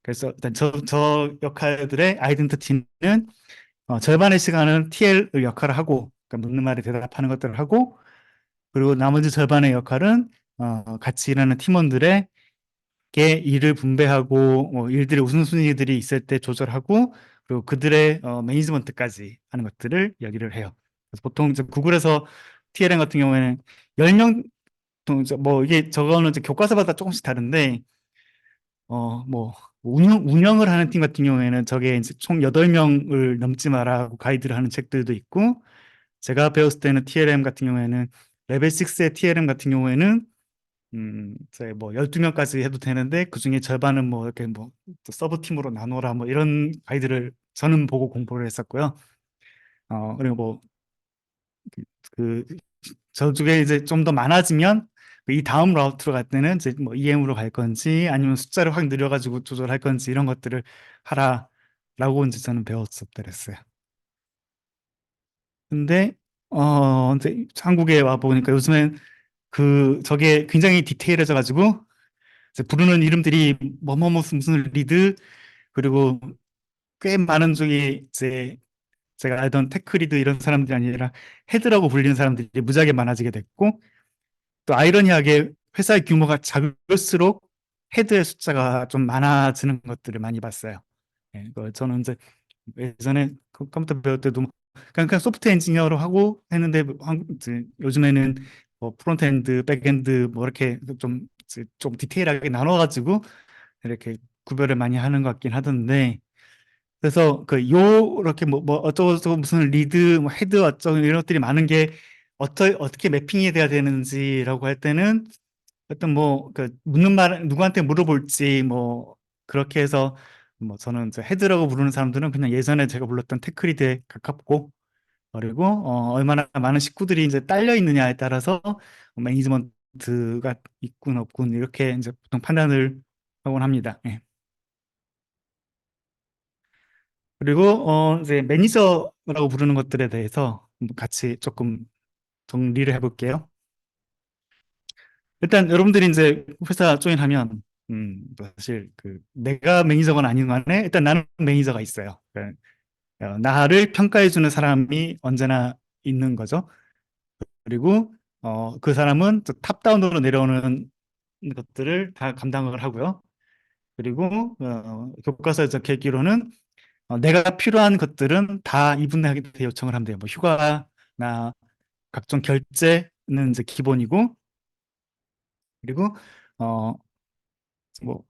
그래서 일단 저 역할들의 아이덴티티는 절반의 시간은 TL 역할을 하고, 그러니까 묻는 말에 대답하는 것들을 하고, 그리고 나머지 절반의 역할은 같이 일하는 팀원들의 일을 분배하고 일들의 우선순위들이 있을 때 조절하고, 그리고 그들의 매니지먼트까지 하는 것들을 이야기를 해요. 그래서 보통 이제 구글에서 TLM 같은 경우에는 10명, 뭐 이게 저거는 이제 교과서마다 조금씩 다른데 뭐 운영을 하는 팀 같은 경우에는 저게 이제 총 8명을 넘지 마라고 가이드를 하는 책들도 있고, 제가 배웠을 때는 TLM 같은 경우에는 레벨 6의 TLM 같은 경우에는 이제 뭐 12명까지 해도 되는데 그중에 절반은 뭐 이렇게 뭐 서브 팀으로 나눠라 뭐 이런 가이드를 저는 보고 공부를 했었고요. 그리고 뭐 그 저쪽에 이제 좀 더 많아지면 이 다음 라우트로 갈 때는 이제 뭐 EM으로 갈 건지 아니면 숫자를 확 늘려가지고 조절할 건지 이런 것들을 하라라고 이제 저는 배웠었다 그랬어요. 근데 이제 한국에 와 보니까 요즘엔 저게 굉장히 디테일해져 가지고 이제 부르는 이름들이 뭐뭐 무슨 리드, 그리고 꽤 많은 중에 이제 제가 알던 테크리드 이런 사람들이 아니라 헤드라고 불리는 사람들이 무지하게 많아지게 됐고, 또 아이러니하게 회사의 규모가 작을수록 헤드의 숫자가 좀 많아지는 것들을 많이 봤어요. 저는 이제 예전에 컴퓨터 배울 때도 그냥 소프트 엔지니어로 하고 했는데 이제 요즘에는 뭐 프론트엔드, 백엔드 뭐 이렇게 좀 디테일하게 나눠가지고 이렇게 구별을 많이 하는 것 같긴 하던데, 그래서 이렇게 뭐 어쩌고 무슨 리드 뭐 헤드 어쩌고 이런 것들이 많은 게 어떻게 매핑이 돼야 되는지라고 할 때는 어떤 묻는 말 누구한테 물어볼지 뭐 그렇게 해서, 뭐 저는 이제 헤드라고 부르는 사람들은 그냥 예전에 제가 불렀던 테크리드에 가깝고, 그리고 얼마나 많은 식구들이 이제 딸려 있느냐에 따라서 매니지먼트가 있군 없군 이렇게 이제 보통 판단을 하곤 합니다. 예. 그리고 이제 매니저라고 부르는 것들에 대해서 같이 조금 정리를 해볼게요. 일단 여러분들이 이제 회사 조인하면 사실 그 내가 매니저건 아닌 간에 일단 나는 매니저가 있어요. 그러니까 나를 평가해주는 사람이 언제나 있는 거죠. 그리고 그 사람은 또 탑다운으로 내려오는 것들을 다 감당을 하고요. 그리고 교과서에 적혀 있기로는 내가 필요한 것들은 다 이분에게 요청을 하면 돼요. 뭐 휴가나 각종 결제는 이제 기본이고, 그리고 어, 뭐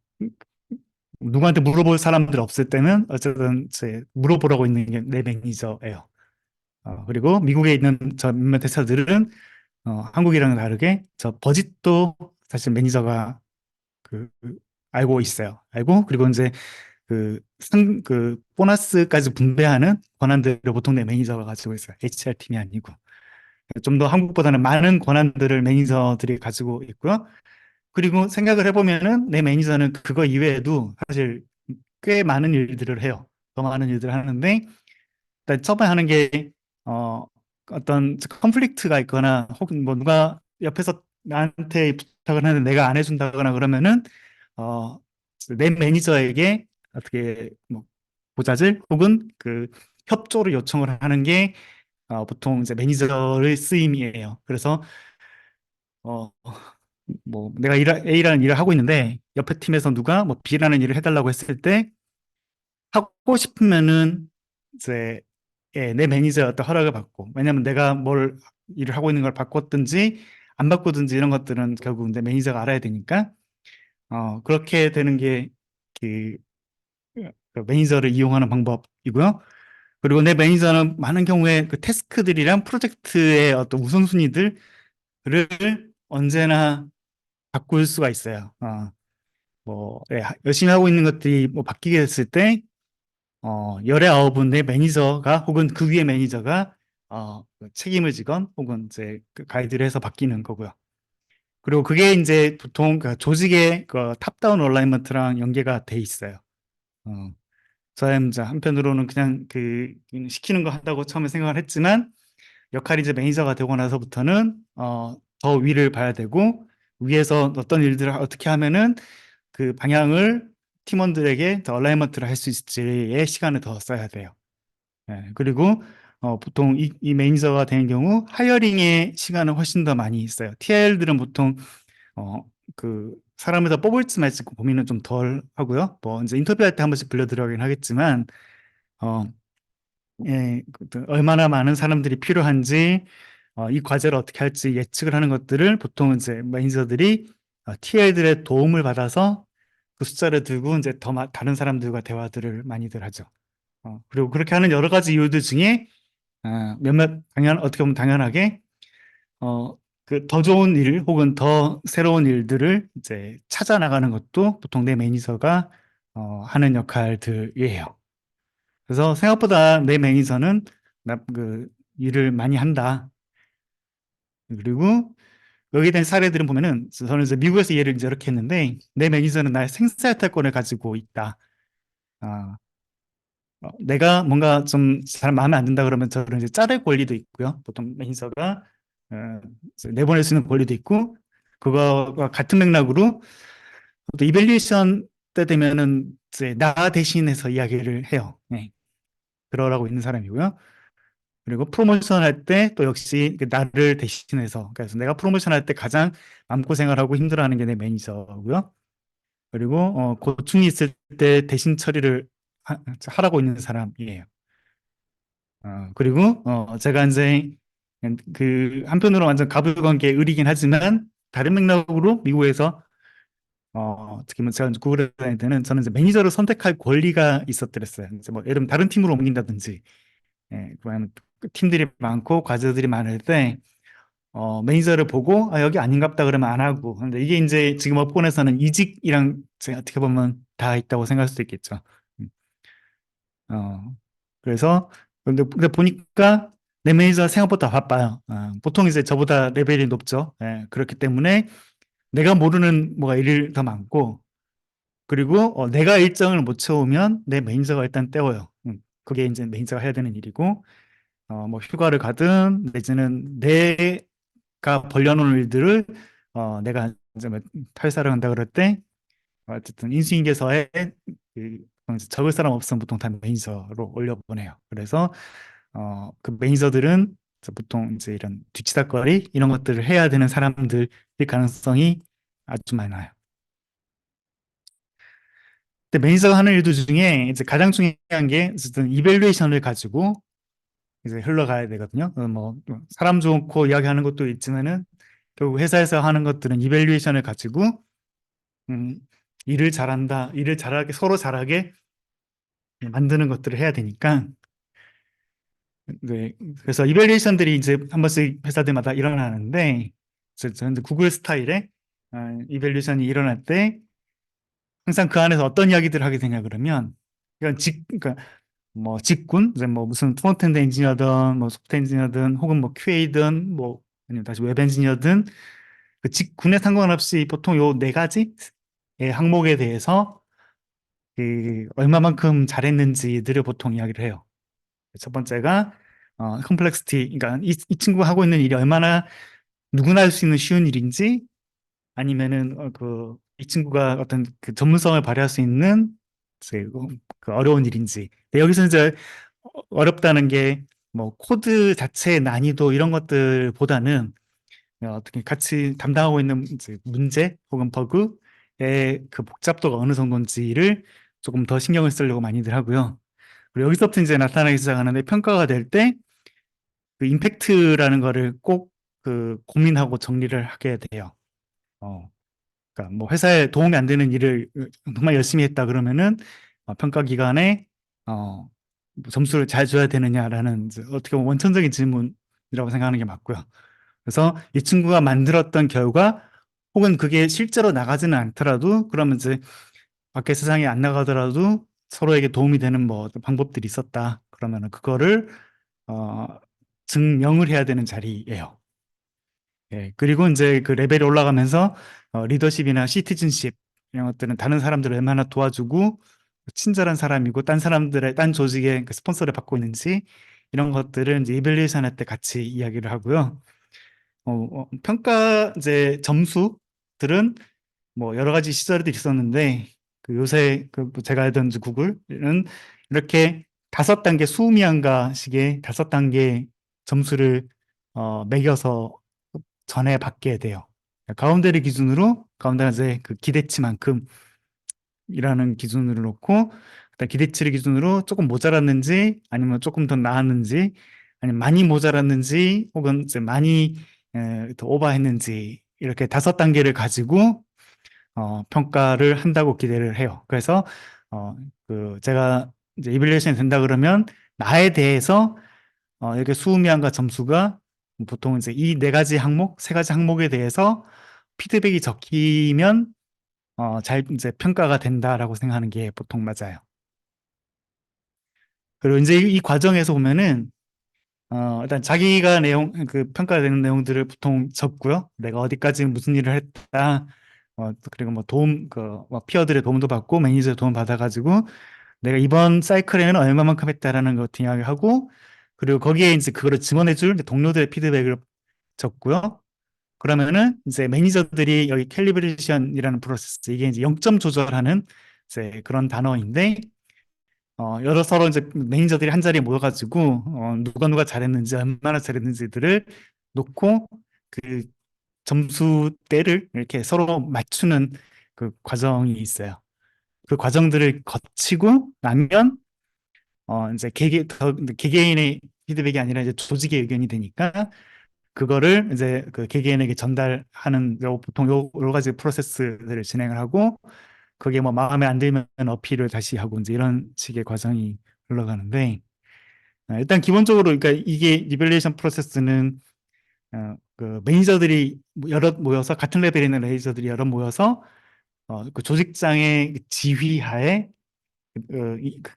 누구한테 물어볼 사람들 없을 때는 어쨌든 제 물어보라고 있는 게 내 매니저예요. 그리고 미국에 있는 저 몇몇 회사들은 한국이랑은 다르게 저 버짓도 사실 매니저가 그 알고 있어요. 알고, 그리고 이제 그 보너스까지 분배하는 권한들을 보통 내 매니저가 가지고 있어요. HR 팀이 아니고. 좀 더 한국보다는 많은 권한들을 매니저들이 가지고 있고요. 그리고 생각을 해보면은 내 매니저는 그거 이외에도 사실 꽤 많은 일들을 해요. 더 많은 일들을 하는데, 일단 처음에 하는 게, 어, 어떤 컨플릭트가 있거나 혹은 뭐 누가 옆에서 나한테 부탁을 하는데 내가 안 해준다거나 그러면은, 어, 내 매니저에게 어떻게 뭐 보좌질 혹은 그 협조를 요청을 하는 게 보통 이제 매니저의 쓰임이에요. 그래서 어, 뭐 내가 A라는 일을 하고 있는데 옆에 팀에서 누가 뭐 B라는 일을 해달라고 했을 때 하고 싶으면은 이제 내 매니저의 어떤 허락을 받고, 왜냐면 내가 뭘 일을 하고 있는 걸 바꿨든지 안 바꾸든지 이런 것들은 결국 이제 매니저가 알아야 되니까 그렇게 되는 게 그 매니저를 이용하는 방법이고요. 그리고 내 매니저는 많은 경우에 그 태스크들이랑 프로젝트의 어떤 우선순위들을 언제나 바꿀 수가 있어요. 뭐 열심히 하고 있는 것들이 뭐 바뀌게 됐을 때 열의 아홉은 내 매니저가 혹은 그 위에 매니저가 그 책임을 지건 혹은 이제 그 가이드를 해서 바뀌는 거고요. 그리고 그게 이제 보통 그 조직의 그 탑다운 얼라이먼트랑 연계가 돼 있어요. 어, 저는 이제 한편으로는 그냥 그 시키는 거 한다고 처음에 생각을 했지만 역할이 이제 매니저가 되고 나서부터는 더 위를 봐야 되고 위에서 어떤 일들을 어떻게 하면은 그 방향을 팀원들에게 더 얼라이먼트를 할 수 있을지의 시간을 더 써야 돼요. 예, 그리고 보통 이 매니저가 되는 경우 하이어링의 시간은 훨씬 더 많이 있어요. TL들은 보통 그 사람에서 뽑을지 말지 고민은 좀 덜 하고요. 뭐 이제 인터뷰할 때 한 번씩 불러들어가긴 하겠지만 어, 예, 얼마나 많은 사람들이 필요한지 이 과제를 어떻게 할지 예측을 하는 것들을 보통 이제 매니저들이 TL들의 도움을 받아서 그 숫자를 들고 이제 다른 사람들과 대화들을 많이들 하죠. 그리고 그렇게 하는 여러 가지 이유들 중에 몇몇 어떻게 보면 당연하게 그 더 좋은 일 혹은 더 새로운 일들을 이제 찾아 나가는 것도 보통 내 매니저가 하는 역할들이에요. 그래서 생각보다 내 매니저는 그 일을 많이 한다. 그리고 여기에 대한 사례들은 보면은 저는 이제 미국에서 예를 이제 이렇게 했는데 내 매니저는 나의 생사이탈권을 가지고 있다. 아, 내가 뭔가 좀 잘 마음에 안 든다 그러면 저는 이제 자를 권리도 있고요. 보통 매니저가 이제 내보낼 수 있는 권리도 있고, 그거와 같은 맥락으로 또 이벨리에이션 때 되면은 이제 나 대신해서 이야기를 해요. 네. 그러라고 있는 사람이고요. 그리고 프로모션 할 때 또 역시 그 나를 대신해서, 그래서 내가 프로모션 할 때 가장 마음고생을 하고 힘들어하는 게 내 매니저고요. 그리고 고충이 있을 때 대신 처리를 하라고 있는 사람이에요. 그리고 제가 이제 그 한편으로 완전 가불관계 을이긴 하지만 다른 맥락으로 미국에서 특히 뭐 제가 이제 구글에 다닐 때는 저는 이제 매니저를 선택할 권리가 있었더랬어요. 이제 뭐 예를 들면 다른 팀으로 옮긴다든지, 그러면 팀들이 많고 과제들이 많을 때 매니저를 보고 여기 아닌갑다 그러면 안 하고. 근데 이게 이제 지금 업권에서는 이직이랑 제가 어떻게 보면 다 있다고 생각할 수도 있겠죠. 음. 어, 그래서 근데 보니까 내 매니저 생각보다 바빠요. 보통 이제 저보다 레벨이 높죠. 그렇기 때문에 내가 모르는 뭐가 일이 더 많고, 그리고 내가 일정을 못 채우면 내 매니저가 일단 때워요. 그게 이제 매니저가 해야 되는 일이고, 뭐 휴가를 가든 내지는 내가 벌려놓은 일들을 내가 이제 뭐 탈사를 한다 그럴 때 어쨌든 인수인계서에 그 이제 적을 사람 없으면 보통 다 매니저로 올려보내요. 그래서 그 매니저들은 이제 보통 이제 이런 뒤치다꺼리 이런 것들을 해야 되는 사람들일 가능성이 아주 많아요. 근데 매니저가 하는 일들 중에 이제 가장 중요한 게 어쨌든 이밸류에이션을 가지고 이제 흘러가야 되거든요. 뭐 사람 좋고 이야기하는 것도 있지만은 결국 회사에서 하는 것들은 이밸류에이션을 가지고 음, 일을 잘한다, 일을 잘하게 서로 잘하게 만드는 것들을 해야 되니까 네, 그래서 이밸류에이션들이 이제 한 번씩 회사들마다 일어나는데 저는 구글 스타일의 이밸류에이션이 일어날 때 항상 그 안에서 어떤 이야기들을 하게 되냐 그러면 이건 그러니까 뭐 직군, 이제 뭐 무슨 프론트엔드 엔지니어든 뭐 소프트 엔지니어든 혹은 뭐 QA든 뭐 아니면 다시 웹 엔지니어든 그 직군에 상관없이 보통 요 네 가지의 항목에 대해서 그 얼마만큼 잘했는지들을 보통 이야기를 해요. 첫 번째가 컴플렉시티, 그러니까 이 친구가 하고 있는 일이 얼마나 누구나 할 수 있는 쉬운 일인지 아니면은 이 친구가 어떤 그 전문성을 발휘할 수 있는 이제 그 어려운 일인지. 근데 여기서 이제 어렵다는 게 뭐 코드 자체의 난이도 이런 것들보다는 어떻게 같이 담당하고 있는 이제 문제 혹은 버그의 그 복잡도가 어느 정도인지를 조금 더 신경을 쓰려고 많이들 하고요. 그리고 여기서부터 이제 나타나기 시작하는데 평가가 될 때 그 임팩트라는 거를 꼭 그 고민하고 정리를 하게 돼요. 어, 그러니까 뭐 회사에 도움이 안 되는 일을 정말 열심히 했다 그러면은 평가 기관에 뭐 점수를 잘 줘야 되느냐라는 이제 어떻게 보면 원천적인 질문이라고 생각하는 게 맞고요. 그래서 이 친구가 만들었던 결과 혹은 그게 실제로 나가지는 않더라도 그러면 이제 밖에 세상에 안 나가더라도 서로에게 도움이 되는 뭐 어떤 방법들이 있었다. 그러면은 그거를 어, 증명을 해야 되는 자리예요. 예, 그리고 이제 그 레벨이 올라가면서 리더십이나 시티즌십 이런 것들은 다른 사람들을 얼마나 도와주고 친절한 사람이고 딴 조직의 그 스폰서를 받고 있는지 이런 것들을 이제 이밸리에이션 할 때 같이 이야기를 하고요. 평가 이제 점수들은 뭐 여러 가지 시절들이 있었는데 그 요새 그뭐 제가 알던 이제 구글은 이렇게 5단계 수미양가 식의 5단계 점수를 매겨서 전에 받게 돼요. 가운데를 기준으로 가운데가 이제 그 기대치만큼이라는 기준으로 놓고 그다음 기대치를 기준으로 조금 모자랐는지 아니면 조금 더 나았는지 아니면 많이 모자랐는지 혹은 이제 많이 더 오버했는지 이렇게 5단계를 가지고 평가를 한다고 기대를 해요. 그래서 그 제가 이제 이밸리에이션이 된다 그러면 나에 대해서 이렇게 수음이한과 점수가 보통 이제 이 네 가지 항목, 세 가지 항목에 대해서 피드백이 적히면 잘 이제 평가가 된다라고 생각하는 게 보통 맞아요. 그리고 이제 이 과정에서 보면은 일단 자기가 그 평가되는 내용들을 보통 적고요. 내가 어디까지 무슨 일을 했다. 그리고 뭐 뭐 피어들의 도움도 받고 매니저의 도움 받아가지고 내가 이번 사이클에는 얼마만큼 했다라는 것 이야기하고 그리고 거기에 이제 그거를 증언해줄 이제 동료들의 피드백을 적고요. 그러면은 이제 매니저들이 여기 캘리브레이션이라는 프로세스 이게 이제 0점 조절하는 이제 그런 단어인데 여러 서로 이제 매니저들이 한 자리에 모여가지고 누가 잘했는지 얼마나 잘했는지들을 놓고 그 점수대를 이렇게 서로 맞추는 그 과정이 있어요. 그 과정들을 거치고 나면 이제 개개인의 피드백이 아니라 이제 조직의 의견이 되니까 그거를 이제 그 개개인에게 전달하는 보통 여러 가지 프로세스들을 진행을 하고 그게 뭐 마음에 안 들면 어필을 다시 하고 이제 이런 식의 과정이 흘러가는데 일단 기본적으로 그러니까 이게 리밸리에이션 프로세스는 그 매니저들이 여러 모여서 같은 레벨에 있는 매니저들이 여러 모여서 그 조직장의 지휘하에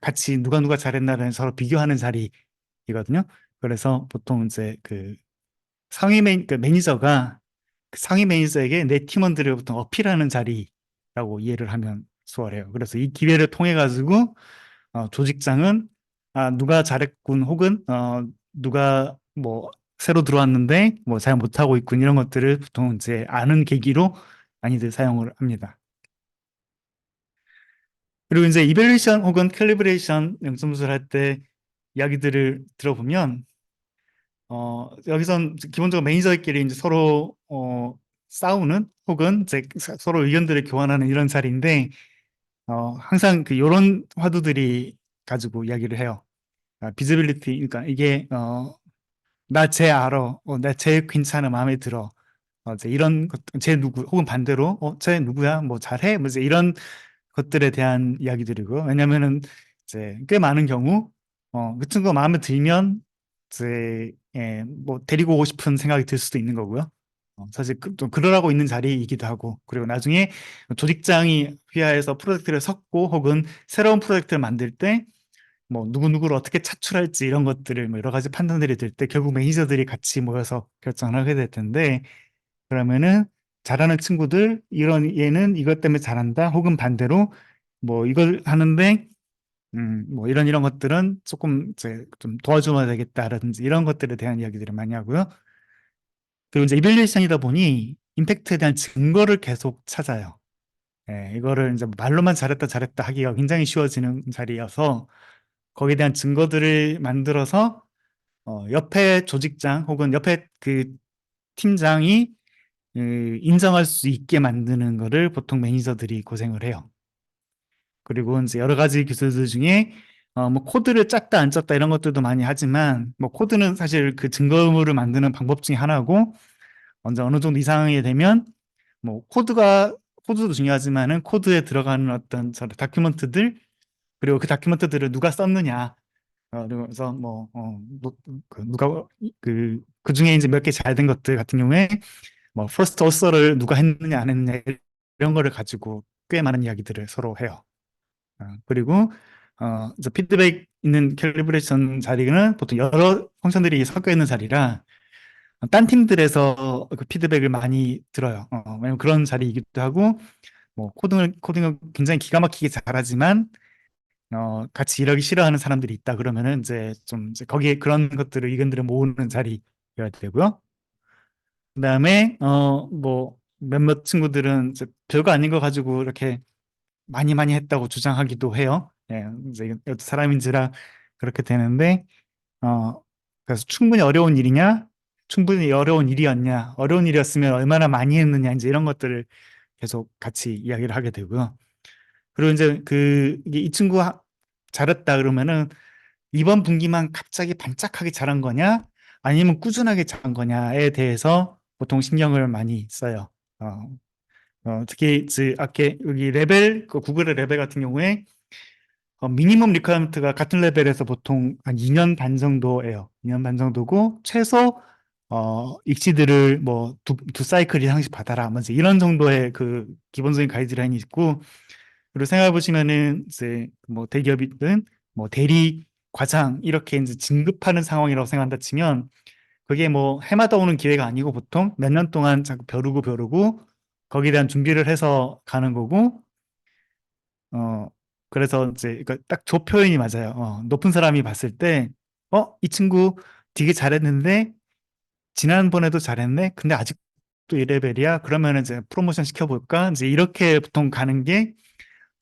같이 누가 잘했나를 서로 비교하는 자리이거든요. 그래서 보통 이제 그 그 매니저가 그 상위 매니저에게 내 팀원들을 보통 어필하는 자리라고 이해를 하면 수월해요. 그래서 이 기회를 통해 가지고 조직장은 누가 잘했군 혹은 누가 뭐 새로 들어왔는데 뭐 잘 못하고 있군 이런 것들을 보통 이제 아는 계기로 많이들 사용을 합니다. 그리고 이제 이벨루에이션 혹은 캘리브레이션 영점수를 할 때 이야기들을 들어보면 여기선 기본적으로 매니저끼리 이제 서로 싸우는 혹은 이제 서로 의견들을 교환하는 이런 자리인데 항상 그 이런 화두들이 가지고 이야기를 해요. 비즈빌리티, 그러니까 이게 나 쟤 알아, 나 쟤 괜찮아, 마음에 들어. 이제 이런 것, 쟤 누구, 혹은 반대로, 쟤 누구야, 뭐 잘해, 뭐 이제 이런 것들에 대한 이야기들이고, 왜냐면은 이제 꽤 많은 경우, 그 친구가 마음에 들면 이제 뭐 데리고 오고 싶은 생각이 들 수도 있는 거고요. 사실 좀 그러라고 있는 자리이기도 하고, 그리고 나중에 조직장이 휘하에서 프로젝트를 섞고 혹은 새로운 프로젝트를 만들 때 뭐 누구누구를 어떻게 차출할지 이런 것들을 뭐 여러 가지 판단들이 들 때 결국 매니저들이 같이 모여서 결정을 하게 될 텐데 그러면은 잘하는 친구들 이런 얘는 이것 때문에 잘한다 혹은 반대로 뭐 이걸 하는데 뭐 이런 것들은 조금 이제 좀 도와줘야 되겠다라든지 이런 것들에 대한 이야기들을 많이 하고요. 그리고 이제 이벨리에이션이다 보니 임팩트에 대한 증거를 계속 찾아요. 이거를 이제 말로만 잘했다 하기가 굉장히 쉬워지는 자리여서 거기에 대한 증거들을 만들어서 옆에 조직장 혹은 옆에 그 팀장이 인정할 수 있게 만드는 거를 보통 매니저들이 고생을 해요. 그리고 이제 여러 가지 기술들 중에 뭐 코드를 짰다 안 짰다 이런 것들도 많이 하지만 뭐 코드는 사실 그 증거물을 만드는 방법 중에 하나고 언제 어느 정도 이상이 되면 뭐 코드도 중요하지만은 코드에 들어가는 어떤 저런 다큐멘트들 그리고 그 다큐멘트들을 누가 썼느냐 그래서 뭐 누가 그 중에 이제 몇 개 잘 된 것들 같은 경우에 뭐 퍼스트 어서를 누가 했느냐 안 했느냐 이런 거를 가지고 꽤 많은 이야기들을 서로 해요. 그리고 이제 피드백 있는 캘리브레이션 자리는 보통 여러 펑션들이 섞여 있는 자리라 딴 팀들에서 그 피드백을 많이 들어요. 왜냐면 그런 자리이기도 하고 뭐 코딩을 굉장히 기가 막히게 잘하지만 같이 일하기 싫어하는 사람들이 있다 그러면은 이제 좀 이제 거기에 그런 것들을 의견들을 모으는 자리여야 되고요. 그다음에 뭐 몇몇 친구들은 이제 별거 아닌 거 가지고 이렇게 많이 했다고 주장하기도 해요. 이제 이것도 사람인지라 그렇게 되는데 그래서 충분히 어려운 일이냐, 충분히 어려운 일이었냐, 어려운 일이었으면 얼마나 많이 했느냐 이제 이런 것들을 계속 같이 이야기를 하게 되고요. 그리고 이제 이게 이 친구 잘했다 그러면은 이번 분기만 갑자기 반짝하게 잘한 거냐, 아니면 꾸준하게 잘한 거냐에 대해서 보통 신경을 많이 써요. 어, 특히 아까 여기 레벨, 그 구글의 레벨 같은 경우에 미니멈 리퀘어먼트가 같은 레벨에서 보통 한 2년 반 정도예요. 2년 반 정도고 최소 익시드를 뭐 두 사이클 이상씩 받아라. 뭐 이제 이런 정도의 그 기본적인 가이드라인이 있고 그리고 생각해 보시면은 이제 뭐 대기업이든 뭐 대리 과장 이렇게 이제 진급하는 상황이라고 생각한다 치면 그게 뭐 해마다 오는 기회가 아니고 보통 몇 년 동안 자꾸 벼르고 거기에 대한 준비를 해서 가는 거고 어 그래서 이제 딱 조 표현이 맞아요. 높은 사람이 봤을 때 이 친구 되게 잘했는데 지난번에도 잘했네. 근데 아직도 이 레벨이야. 그러면 이제 프로모션 시켜볼까? 이제 이렇게 보통 가는 게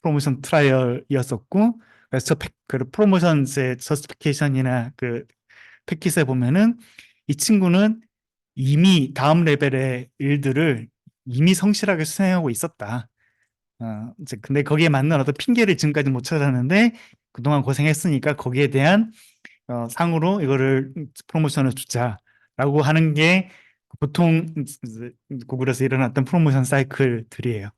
프로모션 트라이얼이었었고 그래서 그 프로모션 이제 저스티피케이션이나 그 패킷에 보면은 이 친구는 이미 다음 레벨의 일들을 이미 성실하게 수행하고 있었다. 이제 근데 거기에 맞는 어떤 핑계를 지금까지 못 찾았는데 그동안 고생했으니까 거기에 대한 상으로 이거를 프로모션을 주자라고 하는 게 보통 이제 구글에서 일어났던 프로모션 사이클들이에요.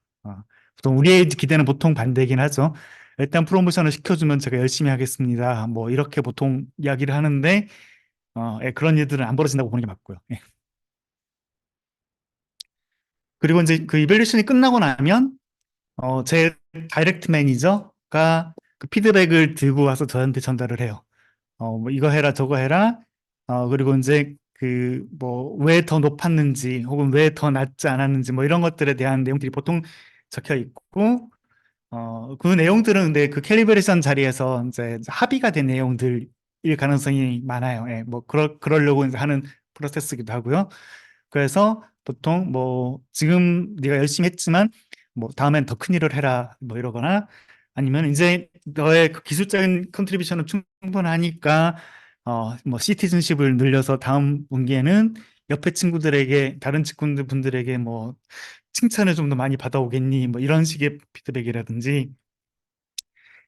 보통 우리의 기대는 보통 반대이긴 하죠. 일단 프로모션을 시켜주면 제가 열심히 하겠습니다. 뭐 이렇게 보통 이야기를 하는데 그런 일들은 안 벌어진다고 보는 게 맞고요. 예. 그리고 이제 그 이벨루션이 끝나고 나면 제 다이렉트 매니저가 그 피드백을 들고 와서 저한테 전달을 해요. 뭐 이거 해라 저거 해라. 그리고 이제 그 뭐 왜 더 높았는지 혹은 왜 더 낮지 않았는지 뭐 이런 것들에 대한 내용들이 보통 적혀 있고 그 내용들은 근데 그 캘리브레이션 자리에서 이제 합의가 된 내용들일 가능성이 많아요. 예, 뭐 그러려고 이제 하는 프로세스기도 하고요. 그래서 보통 뭐 지금 네가 열심히 했지만 뭐 다음엔 더 큰 일을 해라 뭐 이러거나 아니면 이제 너의 그 기술적인 컨트리뷰션은 충분하니까 뭐 시티즌십을 늘려서 다음 분기에는 옆에 친구들에게 다른 친구분들에게 뭐 칭찬을 좀 더 많이 받아오겠니 뭐 이런 식의 피드백이라든지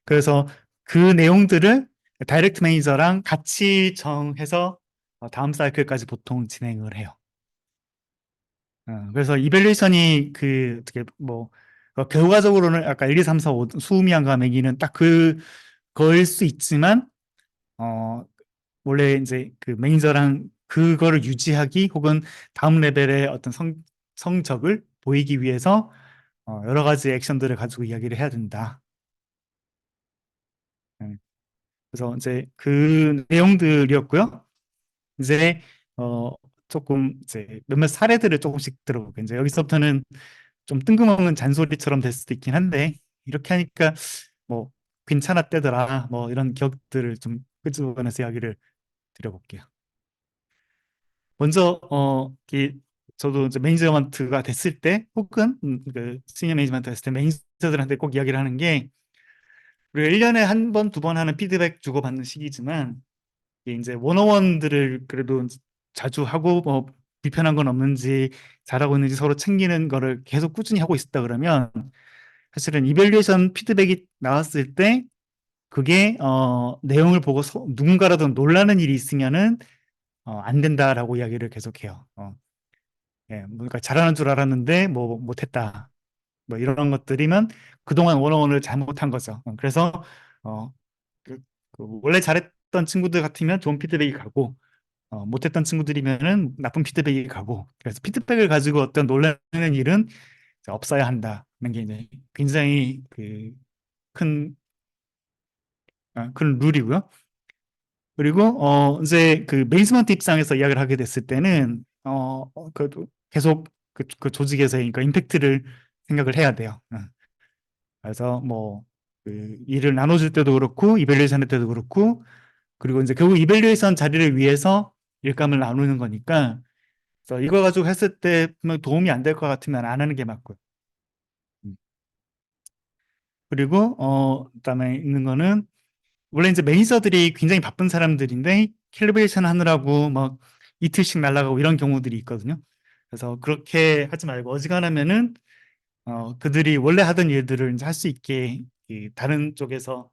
그래서 그 내용들을 다이렉트 매니저랑 같이 정해서 다음 사이클까지 보통 진행을 해요. 그래서 이밸류에이션이 그 어떻게 뭐 결과적으로는 아까 1, 2, 3, 4, 5 수미양과 매기는 딱 그거일 수 있지만 원래 이제 그 매니저랑 그거를 유지하기 혹은 다음 레벨의 어떤 성적을 보이기 위해서 여러 가지 액션들을 가지고 이야기를 해야 된다. 네. 그래서 이제 그 내용들이었고요. 이제 어 조금 이제 몇몇 사례들을 조금씩 들어볼게요. 이제 여기서부터는 좀 뜬금없는 잔소리처럼 될 수도 있긴 한데 이렇게 하니까 뭐 괜찮았대더라 뭐 이런 기억들을 좀 끄집어내서 이야기를 드려볼게요. 먼저 저도 이제 매니저먼트가 됐을 때 혹은 그 시니어 매니저먼트가 됐을 때 매니저들한테 꼭 이야기를 하는 게 우리가 1년에 한 번, 두 번 하는 피드백 주고받는 시기지만 이게 이제 원어원들을 그래도 자주 하고 뭐 불편한 건 없는지 잘하고 있는지 서로 챙기는 거를 계속 꾸준히 하고 있었다 그러면 사실은 이밸류에이션 피드백이 나왔을 때 그게 내용을 보고 누군가라도 놀라는 일이 있으면은 안 된다라고 이야기를 계속해요. 예, 그러니까 잘하는 줄 알았는데 뭐 못했다. 뭐 이런 것들이면 그동안 원어원을 잘못한 거죠. 그래서 어, 원래 잘했던 친구들 같으면 좋은 피드백이 가고 못했던 친구들이면은 나쁜 피드백이 가고 그래서 피드백을 가지고 어떤 놀라는 일은 이제 없어야 한다는 게 이제 굉장히 큰 룰이고요. 그리고 이제 그 매니지먼트 입장에서 이야기를 하게 됐을 때는 그래도 계속 그 조직에서의 그러니까 임팩트를 생각을 해야 돼요. 그래서 뭐 그 일을 나눠줄 때도 그렇고 이밸류에이션 할 때도 그렇고 그리고 이제 결국 이밸류에이션 자리를 위해서 일감을 나누는 거니까 그래서 이거 가지고 했을 때 분명 도움이 안 될 것 같으면 안 하는 게 맞고요. 음. 그리고 그다음에 있는 거는 원래 이제 매니저들이 굉장히 바쁜 사람들인데 캘리브레이션 하느라고 막 이틀씩 날아가고 이런 경우들이 있거든요. 그래서 그렇게 하지 말고 어지간하면은 그들이 원래 하던 일들을 이제 할 수 있게 이 다른 쪽에서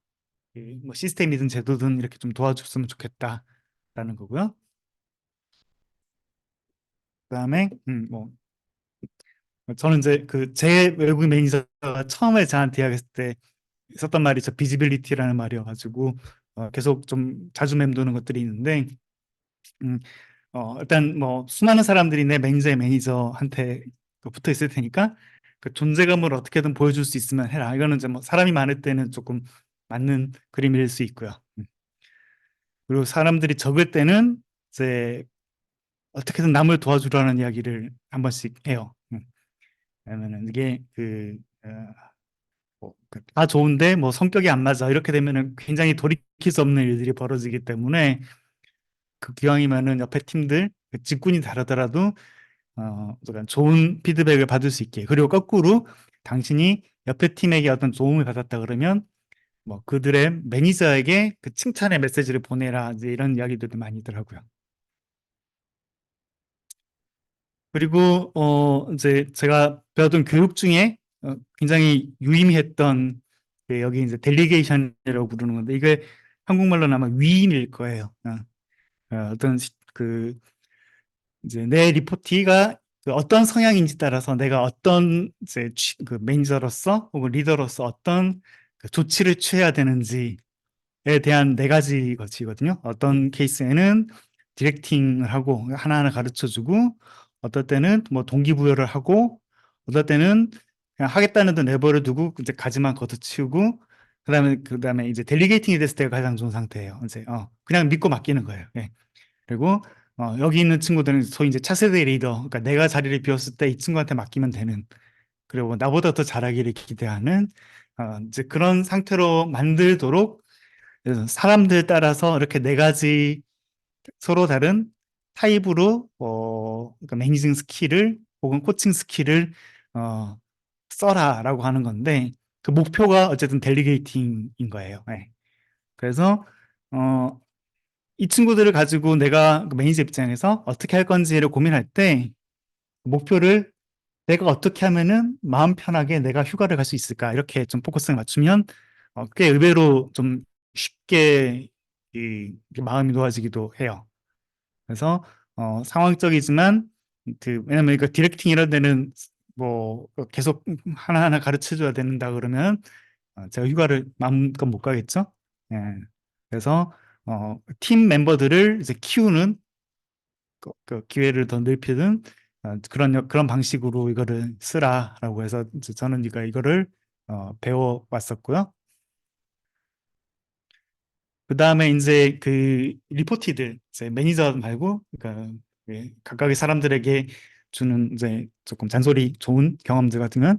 뭐 시스템이든 제도든 이렇게 좀 도와줬으면 좋겠다라는 거고요. 그다음에 뭐 저는 이제 그 제 외국 매니저가 처음에 저한테 이야기했을 때 썼던 말이 저 비지빌리티라는 말이어가지고 계속 좀 자주 맴도는 것들이 있는데 음, 일단 뭐 수많은 사람들이 내 매니저의 매니저한테 붙어 있을 테니까 그 존재감을 어떻게든 보여줄 수 있으면 해라. 이거는 이제 뭐 사람이 많을 때는 조금 맞는 그림일 수 있고요. 그리고 사람들이 적을 때는 이제 어떻게든 남을 도와주라는 이야기를 한 번씩 해요. 왜냐면은 이게 다 좋은데 뭐 성격이 안 맞아 이렇게 되면은 굉장히 돌이킬 수 없는 일들이 벌어지기 때문에 그 기왕이면은 옆에 팀들 그 직군이 다르더라도 약간 좋은 피드백을 받을 수 있게 그리고 거꾸로 당신이 옆에 팀에게 어떤 도움을 받았다 그러면 뭐 그들의 매니저에게 그 칭찬의 메시지를 보내라 이제 이런 이야기들도 많이 있더라고요. 그리고 이제 제가 배웠던 교육 중에 굉장히 유의미했던 여기 이제 델리게이션이라고 부르는 건데 이게 한국말로는 아마 위임일 거예요. 어떤 그 이제 내 리포티가 그 어떤 성향인지 따라서 내가 어떤 이제 그 매니저로서 혹은 리더로서 어떤 그 조치를 취해야 되는지에 대한 네 가지 것이거든요. 어떤 케이스에는 디렉팅을 하고 하나하나 가르쳐 주고 어떨 때는 뭐 동기부여를 하고 어떨 때는 그냥 하겠다는 데 내버려 두고 이제 가지만 걷어치우고 그다음에 이제 델리게이팅이 됐을 때가 가장 좋은 상태예요. 이제 그냥 믿고 맡기는 거예요. 예. 그리고 여기 있는 친구들은 소위 이제 차세대 리더, 그러니까 내가 자리를 비웠을 때 이 친구한테 맡기면 되는, 그리고 나보다 더 잘하기를 기대하는 이제 그런 상태로 만들도록 그래서 사람들 따라서 이렇게 네 가지 서로 다른 타입으로 그러니까 매니징 스킬을 혹은 코칭 스킬을 어, 써라라고 하는 건데 그 목표가 어쨌든 델리게이팅인 거예요. 네. 그래서 어, 이 친구들을 가지고 내가 그 매니저 입장에서 어떻게 할 건지를 고민할 때 목표를 내가 어떻게 하면은 마음 편하게 내가 휴가를 갈 수 있을까 이렇게 좀 포커스를 맞추면 꽤 의외로 좀 쉽게 이 마음이 놓아지기도 해요. 그래서 상황적이지만 왜냐면 이거 디렉팅 이런 데는 뭐 계속 하나하나 가르쳐 줘야 된다 그러면 제가 휴가를 마음껏 못 가겠죠. 예. 그래서 팀 멤버들을 이제 키우는 그 기회를 더 넓히는 그런 방식으로 이거를 쓰라라고 해서 이제 저는 이거를 배워 왔었고요. 그 다음에 이제 그 리포티들, 이제 매니저 말고, 그러니까 각각의 사람들에게 주는 이제 조금 잔소리 좋은 경험들 같으면,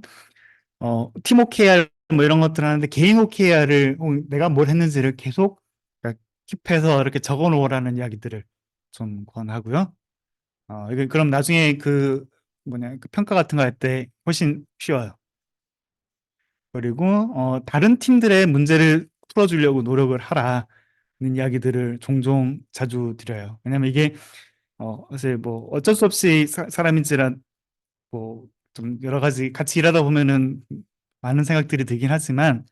팀 OKR 뭐 이런 것들 하는데 개인 OKR을 내가 뭘 했는지를 계속 그러니까 킵해서 이렇게 적어 놓으라는 이야기들을 좀 권하고요. 이게 그럼 나중에 그 뭐냐, 그 평가 같은 거 할 때 훨씬 쉬워요. 그리고 다른 팀들의 문제를 풀어주려고 노력을 하라는 이야기들을 종종 자주 드려요. 왜냐면 이게 사실 뭐 어쩔 수 없이 사람인지라 뭐 좀 여러 가지 같이 일하다 보면은 많은 생각들이 들긴 하지만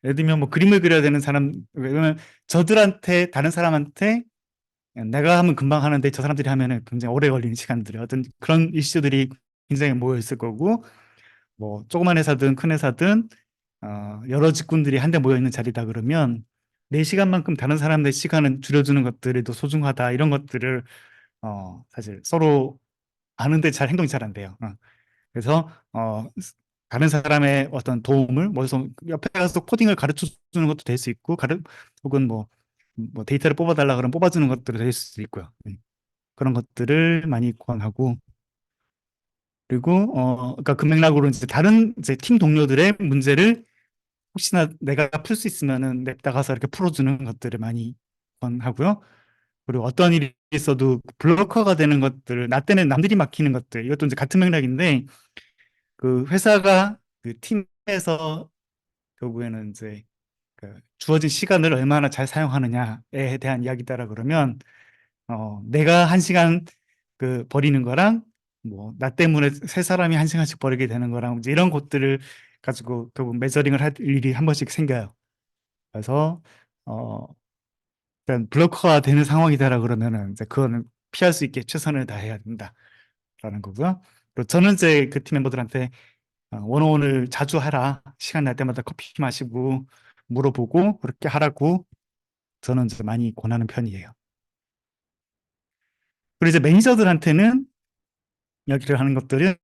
예를 들면 뭐 그림을 그려야 되는 사람 왜냐면 저들한테 다른 사람한테 내가 하면 금방 하는데 저 사람들이 하면은 굉장히 오래 걸리는 시간들이 어떤 그런 이슈들이 굉장히 모여 있을 거고 뭐 조그만 회사든 큰 회사든 여러 직군들이 한데 모여 있는 자리다 그러면 내 시간만큼 다른 사람들의 시간은 줄여주는 것들이 더 소중하다 이런 것들을 사실 서로 아는데 잘 행동이 잘 안 돼요. 그래서 다른 사람의 어떤 도움을 뭐서 옆에 가서 코딩을 가르쳐 주는 것도 될 수 있고 혹은 뭐 데이터를 뽑아달라 그러면 뽑아주는 것들도 될 수도 있고요. 그런 것들을 많이 권하고 그리고 그러니까 그 맥락으로 이제 다른 이제 팀 동료들의 문제를 혹시나 내가 풀 수 있으면은 냅다 가서 이렇게 풀어주는 것들을 많이 권하고요. 그리고 어떤 일이 있어도 블로커가 되는 것들, 나 때는 남들이 막히는 것들, 이것도 이제 같은 맥락인데 그 회사가 그 팀에서 결국에는 이제 그 주어진 시간을 얼마나 잘 사용하느냐에 대한 이야기다라 그러면 내가 한 시간 그 버리는 거랑 뭐 나 때문에 세 사람이 한 시간씩 버리게 되는 거랑 이제 이런 것들을 가지고 결국 메저링을 할 일이 한 번씩 생겨요. 그래서 어 일단 블로커가 되는 상황이다라 그러면은 이제 그거는 피할 수 있게 최선을 다해야 된다라는 거고요. 그리고 저는 이제 그 팀 멤버들한테 원어원을 자주 하라. 시간 날 때마다 커피 마시고 물어보고 그렇게 하라고 저는 이제 많이 권하는 편이에요. 그리고 이제 매니저들한테는 이야기를 하는 것들은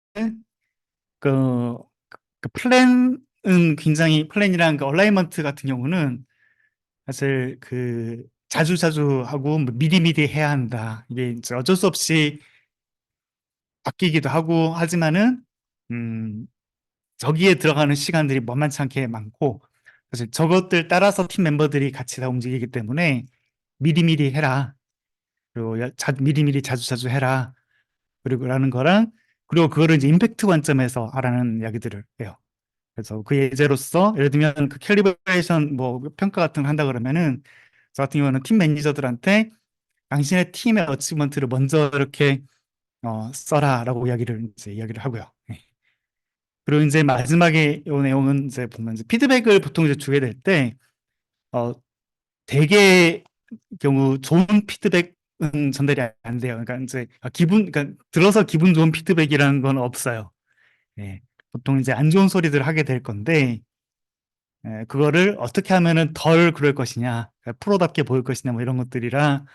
그, 그 플랜은 굉장히 플랜이랑 그 얼라이먼트 같은 경우는 사실 그 자주자주 하고 뭐 미리미리 해야 한다. 이게 이제 어쩔 수 없이 바뀌기도 하고 하지만은 음, 저기에 들어가는 시간들이 만만치 않게 많고 사실 저것들 따라서 팀 멤버들이 같이 다 움직이기 때문에 미리미리 해라. 그리고 미리미리 자주자주 해라. 그리고 라는 거랑 그리고 그거를 이제 임팩트 관점에서 하라는 이야기들을 해요. 그래서 그 예제로서 예를 들면 그 캘리브레이션 뭐 평가 같은 걸 한다 그러면은 저 같은 경우는 팀 매니저들한테 당신의 팀의 어치먼트를 먼저 이렇게 써라라고 이야기를 하고요. 네. 그리고 이제 마지막에 이 내용은 이제 보면 이제 피드백을 보통 이제 주게 될 때 대개 경우 좋은 피드백은 전달이 안 돼요. 그러니까 이제 그러니까 들어서 기분 좋은 피드백이라는 건 없어요. 예. 보통 이제 안 좋은 소리들을 하게 될 건데 그거를 어떻게 하면은 덜 그럴 것이냐, 그러니까 프로답게 보일 것이냐, 뭐 이런 것들이라,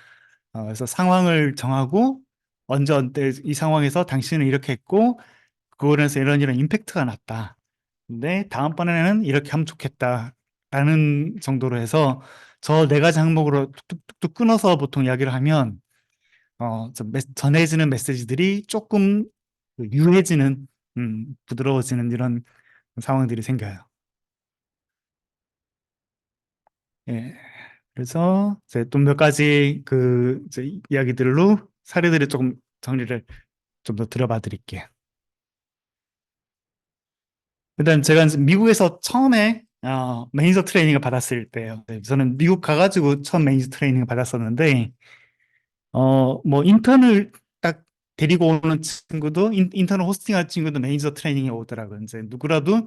그래서 상황을 정하고, 언제, 언제, 이 상황에서 당신은 이렇게 했고, 그거로 해서 이런 임팩트가 났다. 근데 다음번에는 이렇게 하면 좋겠다. 라는 정도로 해서, 저 네 가지 항목으로 뚝뚝뚝뚝 끊어서 보통 이야기를 하면, 전해지는 메시지들이 조금 유해지는, 부드러워지는 이런 상황들이 생겨요. 예. 그래서 이제 또 몇 가지 그 이제 이야기들로 사례들을 조금 정리를 좀 더 들어봐 드릴게요. 일단 제가 이제 미국에서 처음에 매니저 트레이닝을 받았을 때요. 네, 저는 미국 가가지고 처음 매니저 트레이닝을 받았었는데, 뭐 인턴을 딱 데리고 오는 친구도 인턴을 호스팅할 친구도 매니저 트레이닝에 오더라고요. 이제 누구라도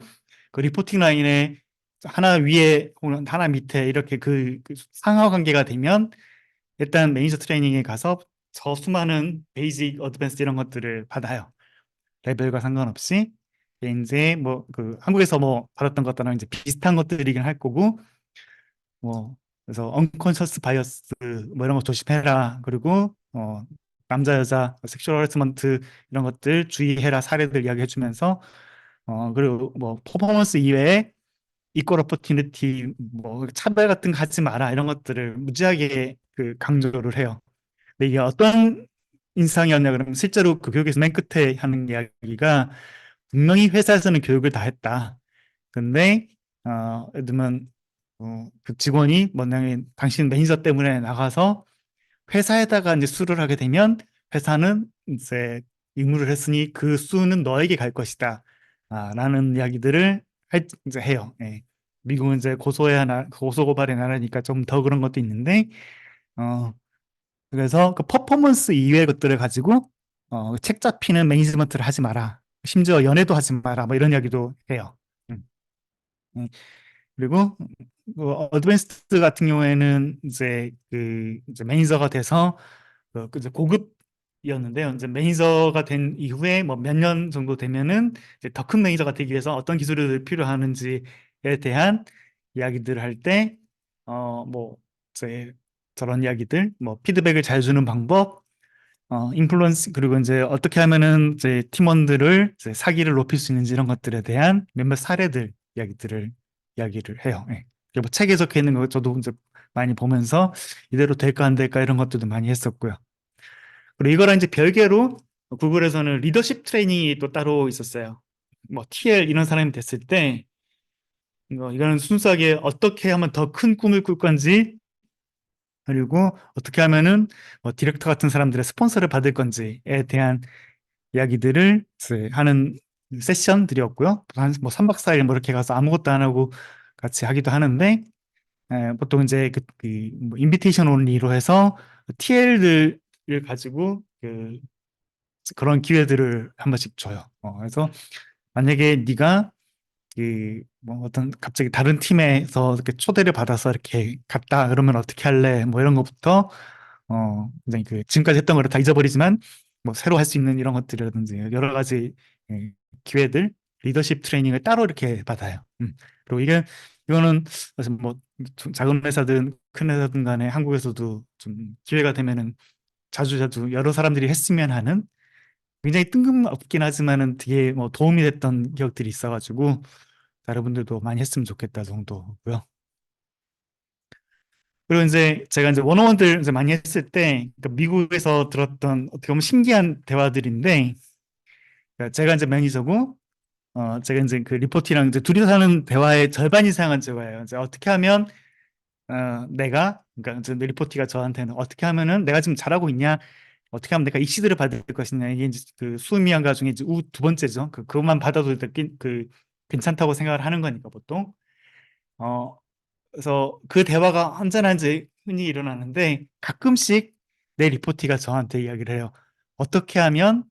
그 리포팅 라인에 하나 위에 혹은 하나 밑에 이렇게 그 상하 관계가 되면 일단 매니저 트레이닝에 가서 저 수많은 베이직, 어드밴스 이런 것들을 받아요. 레벨과 상관없이. 이제 뭐 그 한국에서 뭐 받았던 것들은 이제 비슷한 것들이긴 할 거고, 뭐 그래서 언컨셔스 바이어스 뭐 이런 거 조심해라. 그리고 남자 여자 섹슈얼 허래스먼트 이런 것들 주의해라 사례들 이야기해 주면서 그리고 뭐 퍼포먼스 이외에 이퀄 오퍼튜니티 뭐 차별 같은 거 하지 마라 이런 것들을 무지하게 그 강조를 해요. 근데 이게 어떤 인상이었냐 그러면 실제로 그 교육에서 맨 끝에 하는 이야기가 분명히 회사에서는 교육을 다 했다. 근데 예를 들면 그 직원이 뭐냐면 당신 매니저 때문에 나가서 회사에다가 이제 수를 하게 되면 회사는 이제 의무를 했으니 그 수는 너에게 갈 것이다. 라는 이야기들을 이제 해요. 예. 미국은 이제 고소고발의 나라니까 좀 더 그런 것도 있는데, 어, 그래서 그 퍼포먼스 이외의 것들을 가지고, 책 잡히는 매니지먼트를 하지 마라. 심지어 연애도 하지 마라. 뭐 이런 이야기도 해요. 음. 음. 그리고 어드밴스드 같은 경우에는 이제 그 이제 매니저가 돼서 그 이제 고급이었는데요. 이제 매니저가 된 이후에 뭐 몇 년 정도 되면은 이제 더 큰 매니저가 되기 위해서 어떤 기술이 필요하는지에 대한 이야기들을 할 때 뭐 이제 저런 이야기들 뭐 피드백을 잘 주는 방법 인플루언스 그리고 이제 어떻게 하면은 이제 팀원들을 이제 사기를 높일 수 있는지 이런 것들에 대한 몇몇 사례들 이야기를 해요. 예. 그리고 뭐 책에 적혀 있는 거 저도 이제 많이 보면서 이대로 될까 안 될까 이런 것들도 많이 했었고요. 그리고 이거랑 이제 별개로 구글에서는 리더십 트레이닝이 또 따로 있었어요. 뭐 TL 이런 사람이 됐을 때 이거는 순수하게 어떻게 하면 더 큰 꿈을 꿀 건지 그리고 어떻게 하면은 뭐 디렉터 같은 사람들의 스폰서를 받을 건지에 대한 이야기들을 이제 하는 세션들이었고요. 한뭐 3박 4일 뭐 이렇게 가서 아무것도 안 하고 같이 하기도 하는데 보통 이제 뭐 인비테이션 온리로 해서 TL들을 가지고 그런 기회들을 한 번씩 줘요. 그래서 만약에 네가 뭐 어떤 갑자기 다른 팀에서 이렇게 초대를 받아서 이렇게 갔다 그러면 어떻게 할래? 뭐 이런 것부터 굉장히 지금까지 했던 거를 다 잊어버리지만 뭐 새로 할 수 있는 이런 것들이라든지 여러 가지 예, 기회들 리더십 트레이닝을 따로 이렇게 받아요. 그리고 이거는 사실 뭐 작은 회사든 큰 회사든 간에 한국에서도 좀 기회가 되면은 자주자주 여러 사람들이 했으면 하는 굉장히 뜬금없긴 하지만은 되게 뭐 도움이 됐던 기억들이 있어가지고 다른 분들도 많이 했으면 좋겠다 정도고요. 그리고 이제 제가 이제 원어원들 이제 많이 했을 때 그러니까 미국에서 들었던 어떻게 보면 신기한 대화들인데 그러니까 제가 이제 매니저고 제가 이제 그 리포트랑 이제 둘이서 하는 대화의 절반 이상은 제가예요. 이제 어떻게 하면 내가 그러니까 이제 리포티가 저한테는 어떻게 하면은 내가 지금 잘하고 있냐 어떻게 하면 내가 익시드를 받을 것이냐 이게 이제 그 수미양가 중에 이제 두 번째죠. 그것만 받아도 일단 괜찮다고 생각을 하는 거니까 보통 어 그래서 그 대화가 언제나 이제 흔히 일어나는데 가끔씩 내 리포티가 저한테 이야기를 해요. 어떻게 하면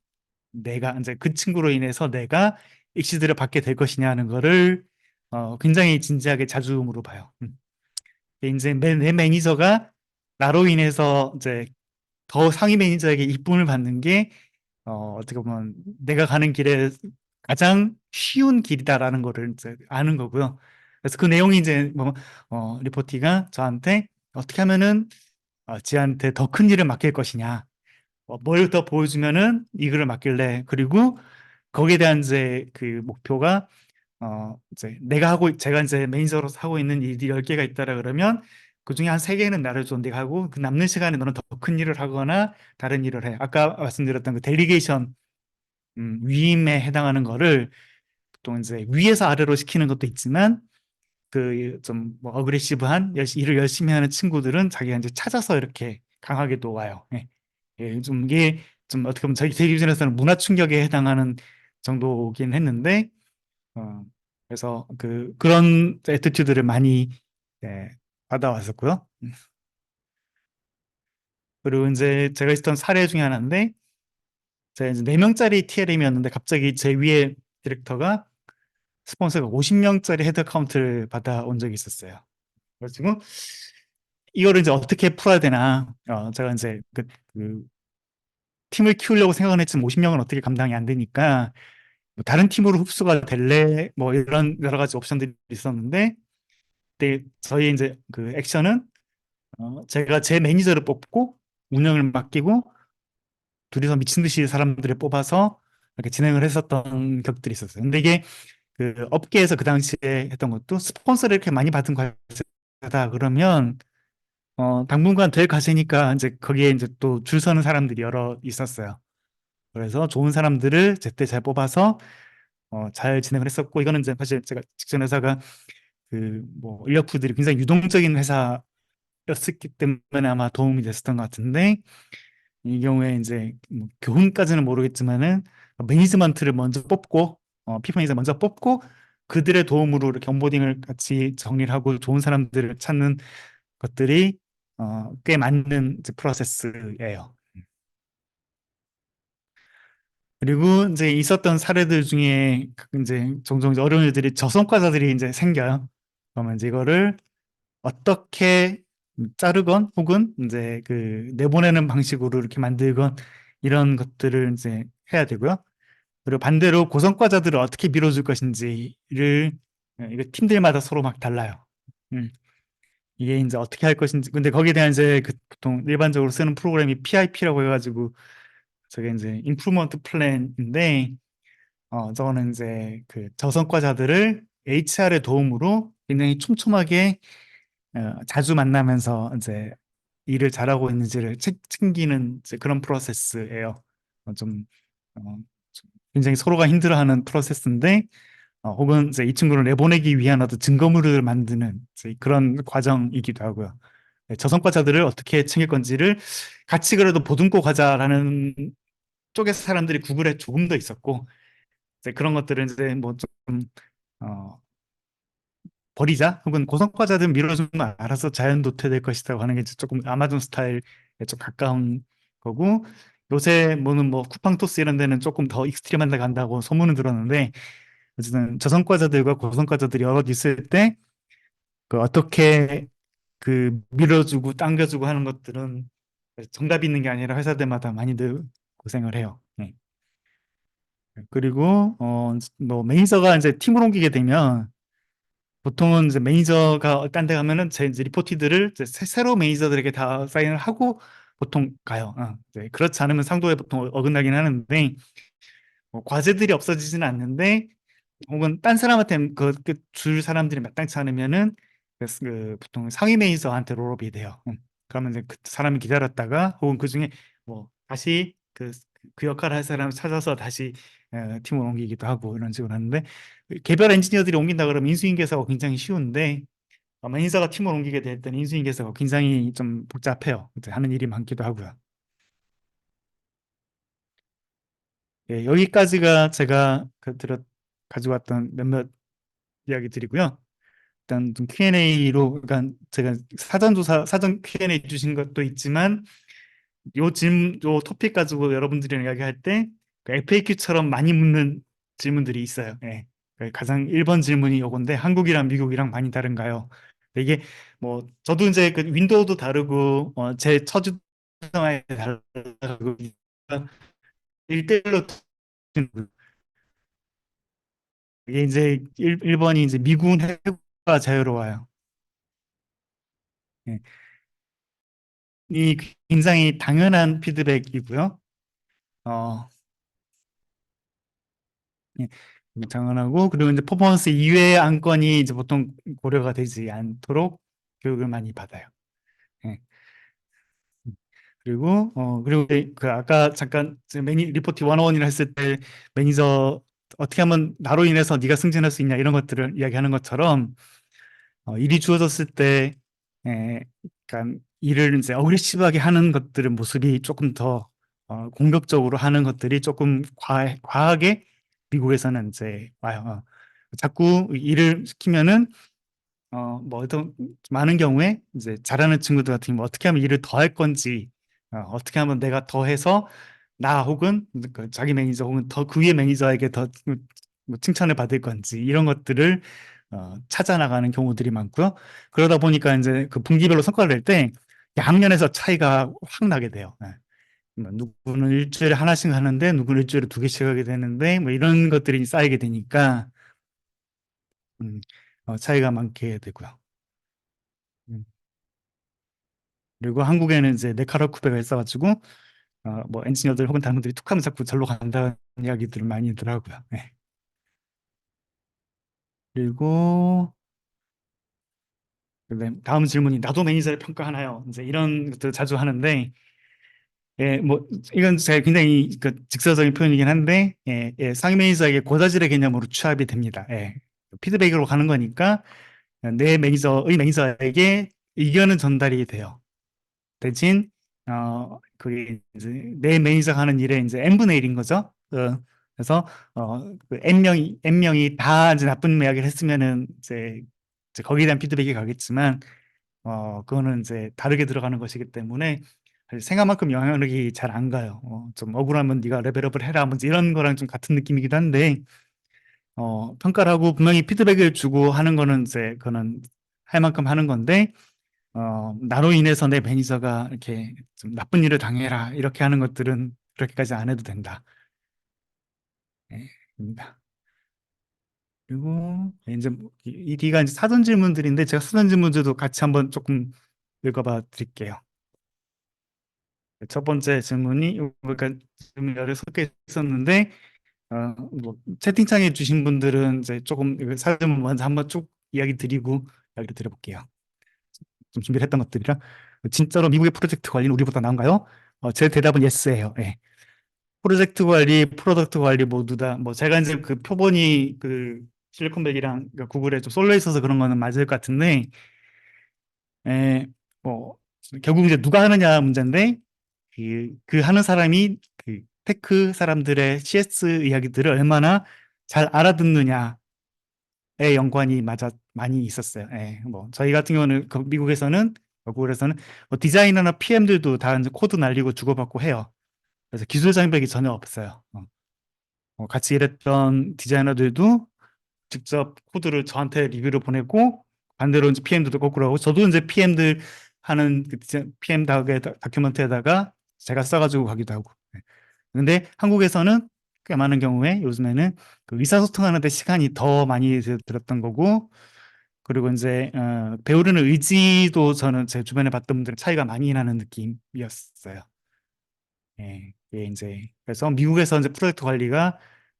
내가 이제 그 친구로 인해서 내가 익시드를 받게 될 것이냐 하는 거를 굉장히 진지하게 자주 물어봐요. 이제 내 매니저가 나로 인해서 이제 더 상위 매니저에게 이쁨을 받는 게 어떻게 보면 내가 가는 길에 가장 쉬운 길이다라는 거를 이제 아는 거고요. 그래서 그 내용이 이제 뭐 리포티가 저한테 어떻게 하면은 지한테 더 큰 일을 맡길 것이냐, 뭘 더 보여주면은 이 글을 맡길래 그리고 거기에 대한 이제 그 목표가 이제 제가 이제 매니저로서 하고 있는 일이 10개가 있다라 그러면 그 중에 한 3개는 나를 좀 내가 하고 그 남는 시간에 너는 더 큰 일을 하거나 다른 일을 해. 아까 말씀드렸던 그 델리게이션 위임에 해당하는 거를 보통 이제 위에서 아래로 시키는 것도 있지만 그 좀 뭐 어그레시브한 일을 열심히 하는 친구들은 자기가 이제 찾아서 이렇게 강하게 또 와요. 예. 예, 좀 이게 좀 어떻게 보면 제 기준에서는 문화 충격에 해당하는 정도긴 했는데 어, 그래서 그런 애티튜드를 많이 예, 받아왔었고요. 그리고 이제 제가 있었던 사례 중에 하나인데 제가 이제 4명짜리 TLM이었는데 갑자기 제 위에 디렉터가 스폰서가 50명짜리 헤드 카운트를 받아온 적이 있었어요. 그래가지고 이거를 이제 어떻게 풀어야 되나 제가 이제 그 팀을 키우려고 생각은 했지만 50명은 어떻게 감당이 안 되니까 뭐 다른 팀으로 흡수가 될래 뭐 이런 여러 가지 옵션들이 있었는데 그때 저희 이제 그 액션은 제가 제 매니저를 뽑고 운영을 맡기고 둘이서 미친 듯이 사람들을 뽑아서 이렇게 진행을 했었던 격들이 있었어요. 근데 이게 그 업계에서 그 당시에 했던 것도 스폰서를 이렇게 많이 받은 과제다 그러면 당분간 될 과제니까 이제 거기에 이제 또 줄 서는 사람들이 여러 있었어요. 그래서 좋은 사람들을 제때 잘 뽑아서 잘 진행을 했었고 이거는 이제 사실 제가 직전 회사가 그 뭐 인력풀들이 굉장히 유동적인 회사였기 때문에 아마 도움이 됐었던 것 같은데 이 경우에 이제 뭐 교훈까지는 모르겠지만은 매니지먼트를 먼저 뽑고 피파 매니저 먼저 뽑고 그들의 도움으로 이렇게 온보딩을 같이 정리를 하고 좋은 사람들을 찾는 것들이 꽤 맞는 이제 프로세스예요. 그리고 이제 있었던 사례들 중에 이제 종종 이제 어려운 일들이 저성과자들이 이제 생겨요. 그러면 이제 이거를 어떻게 자르건 혹은 이제 그 내보내는 방식으로 이렇게 만들건 이런 것들을 이제 해야 되고요. 그리고 반대로 고성과자들을 어떻게 밀어줄 것인지를 이거 팀들마다 서로 막 달라요. 음. 이게 이제 어떻게 할 것인지 근데 거기에 대한 이제 그 보통 일반적으로 쓰는 프로그램이 PIP라고 해가지고 저게 이제 임프루먼트 플랜인데 저거는 이제 그 저성과자들을 HR의 도움으로 굉장히 촘촘하게 자주 만나면서 이제 일을 잘하고 있는지를 챙기는 이제 그런 프로세스예요. 좀, 어, 좀 굉장히 서로가 힘들어하는 프로세스인데 혹은 이제 이 친구를 내보내기 위한 어떤 증거물을 만드는 이제 그런 과정이기도 하고요. 네, 저성과자들을 어떻게 챙길 건지를 같이 그래도 보듬고 가자라는 쪽의 사람들이 구글에 조금 더 있었고 이제 그런 것들은 이제 뭐좀 어, 버리자 혹은 고성과자들 밀어주면 알아서 자연 도태될 것이라고 하는 게 이제 조금 아마존 스타일에 좀 가까운 거고 요새 뭐는 뭐 쿠팡토스 이런 데는 조금 더 익스트림한 데 간다고 소문은 들었는데 어쨌든 저성과자들과 고성과자들이 여러 있을 때 그 어떻게 그 밀어주고 당겨주고 하는 것들은 정답이 있는 게 아니라 회사들마다 많이들 고생을 해요. 네. 그리고 뭐 매니저가 이제 팀을 옮기게 되면 보통은 이제 매니저가 딴 데 가면은 제 이제 리포티들을 이제 새로 매니저들에게 다 사인을 하고 보통 가요. 이제 그렇지 않으면 상도에 보통 어긋나긴 하는데 뭐 과제들이 없어지지는 않는데 혹은 딴 사람한테 줄 사람들이 마땅치 않으면은 보통 상위 매니저한테 롤업이 돼요. 그러면 이제 그 사람이 기다렸다가 혹은 그 중에 뭐 다시 그 역할을 할 사람을 찾아서 다시 팀을 옮기기도 하고 이런 식으로 하는데 개별 엔지니어들이 옮긴다 그러면 인수인계사가 굉장히 쉬운데 매니저가 팀을 옮기게 될 때는 인수인계사가 굉장히 좀 복잡해요. 이제 하는 일이 많기도 하고요. 예, 여기까지가 제가 가지고 왔던 몇몇 이야기들이고요. 일단 좀 Q&A로 그러니까 제가 사전 Q&A 주신 것도 있지만 요 토픽 가지고 여러분들이랑 이야기할 때 FAQ처럼 많이 묻는 질문들이 있어요. 예. 가장 1번 질문이 요건데 한국이랑 미국이랑 많이 다른가요? 이게 뭐 저도 이제 그 윈도우도 다르고 제 처지도 다르고 1대1로 이게 이제 1번이 이제 미군 해고가 자유로워요. 예. 이 굉장히 당연한 피드백이고요. 어, 예, 당연하고 그리고 이제 퍼포먼스 이외의 안건이 이제 보통 고려가 되지 않도록 교육을 많이 받아요. 예. 그리고 그 아까 잠깐 리포트 101이라 했을 때 매니저 어떻게 하면 나로 인해서 네가 승진할 수 있냐 이런 것들을 이야기하는 것처럼 일이 주어졌을 때, 그러니까 일을 이제 어그레시브하게 하는 것들의 모습이 조금 더 공격적으로 하는 것들이 조금 과하게 미국에서는 이제 와요. 자꾸 일을 시키면은 뭐 어떤 많은 경우에 이제 잘하는 친구들 같은 경우 어떻게 하면 일을 더 할 건지, 어떻게 하면 내가 더 해서 나 혹은 그 자기 매니저 혹은 더 그 위의 매니저에게 더 뭐 칭찬을 받을 건지 이런 것들을 찾아 나가는 경우들이 많고요. 그러다 보니까 이제 그 분기별로 성과를 낼 때 양면에서 차이가 확 나게 돼요. 뭐 누구는 일주일에 하나씩 하는데 누구는 일주일에 두 개씩 하게 되는데 뭐 이런 것들이 쌓이게 되니까 음, 차이가 많게 되고요. 음. 그리고 한국에는 이제 네카라 쿠베가 있어가지고 뭐 엔지니어들 혹은 다른 분들이 툭하면 자꾸 절로 간다는 이야기들을 많이 들하고요. 네. 그리고 다음 질문이 나도 매니저를 평가하나요? 이제 이런 것들 자주 하는데 뭐 이건 제가 굉장히 그 직설적인 표현이긴 한데 상위 매니저에게 고자질의 개념으로 취합이 됩니다. 피드백으로 가는 거니까 내 매니저의 매니저에게 의견은 전달이 돼요. 대신 그게 이제 내 매니저가 하는 일에 이제 n분의 1인 거죠. 그래서 그 n명이 다 이제 나쁜 이야기를 했으면은 이제 거기에 대한 피드백이 가겠지만 그거는 이제 다르게 들어가는 것이기 때문에 사실 생각만큼 영향력이 잘 안 가요. 좀 억울하면 네가 레벨업을 해라, 뭐 이런 거랑 좀 같은 느낌이기도 한데 평가를 하고 분명히 피드백을 주고 하는 거는 이제 그거는 할 만큼 하는 건데 나로 인해서 내 매니저가 이렇게 좀 나쁜 일을 당해라 이렇게 하는 것들은 그렇게까지 안 해도 된다. 네, 입니다. 그리고 이제 이 뒤가 이제 사전 질문들인데 제가 사전 질문들도 같이 한번 조금 읽어봐 드릴게요. 첫 번째 질문이 그러니까 질문 여러 개 있었는데 뭐 채팅창에 주신 분들은 이제 조금 이거 사전 먼저 한번 쭉 이야기 드리고 이야기를 드려볼게요. 좀 준비를 했던 것들이라 진짜로 미국의 프로젝트 관리는 우리보다 나은가요? 제 대답은 예스예요. 예. 프로젝트 관리, 프로덕트 관리 모두 다 뭐 제가 이제 그 표본이 그 실리콘밸리랑 그 구글에 좀 쏠려 있어서 그런 거는 맞을 것 같은데 뭐 결국 이제 누가 하느냐 문제인데 그 하는 사람이 그 테크 사람들의 CS 이야기들을 얼마나 잘 알아듣느냐에 연관이 맞아 많이 있었어요. 뭐 저희 같은 경우는 그 미국에서는 구글에서는 뭐 디자이너나 PM들도 다 이제 코드 날리고 주고받고 해요. 그래서 기술 장벽이 전혀 없어요. 같이 일했던 디자이너들도 직접 코드를 저한테 리뷰를 보내고 반대로 이제 PM들도 거꾸로 하고 저도 이제 PM들 하는 그 PM 다큐멘트에다가 제가 써가지고 가기도 하고. 근데 한국에서는 꽤 많은 경우에 요즘에는 그 의사소통하는데 시간이 더 많이 들었던 거고 그리고 이제 배우려는 의지도 저는 제 주변에 봤던 분들은 차이가 많이 나는 느낌이었어요. 이게 이제 그래서 미국에서 이제 프로젝트 관리가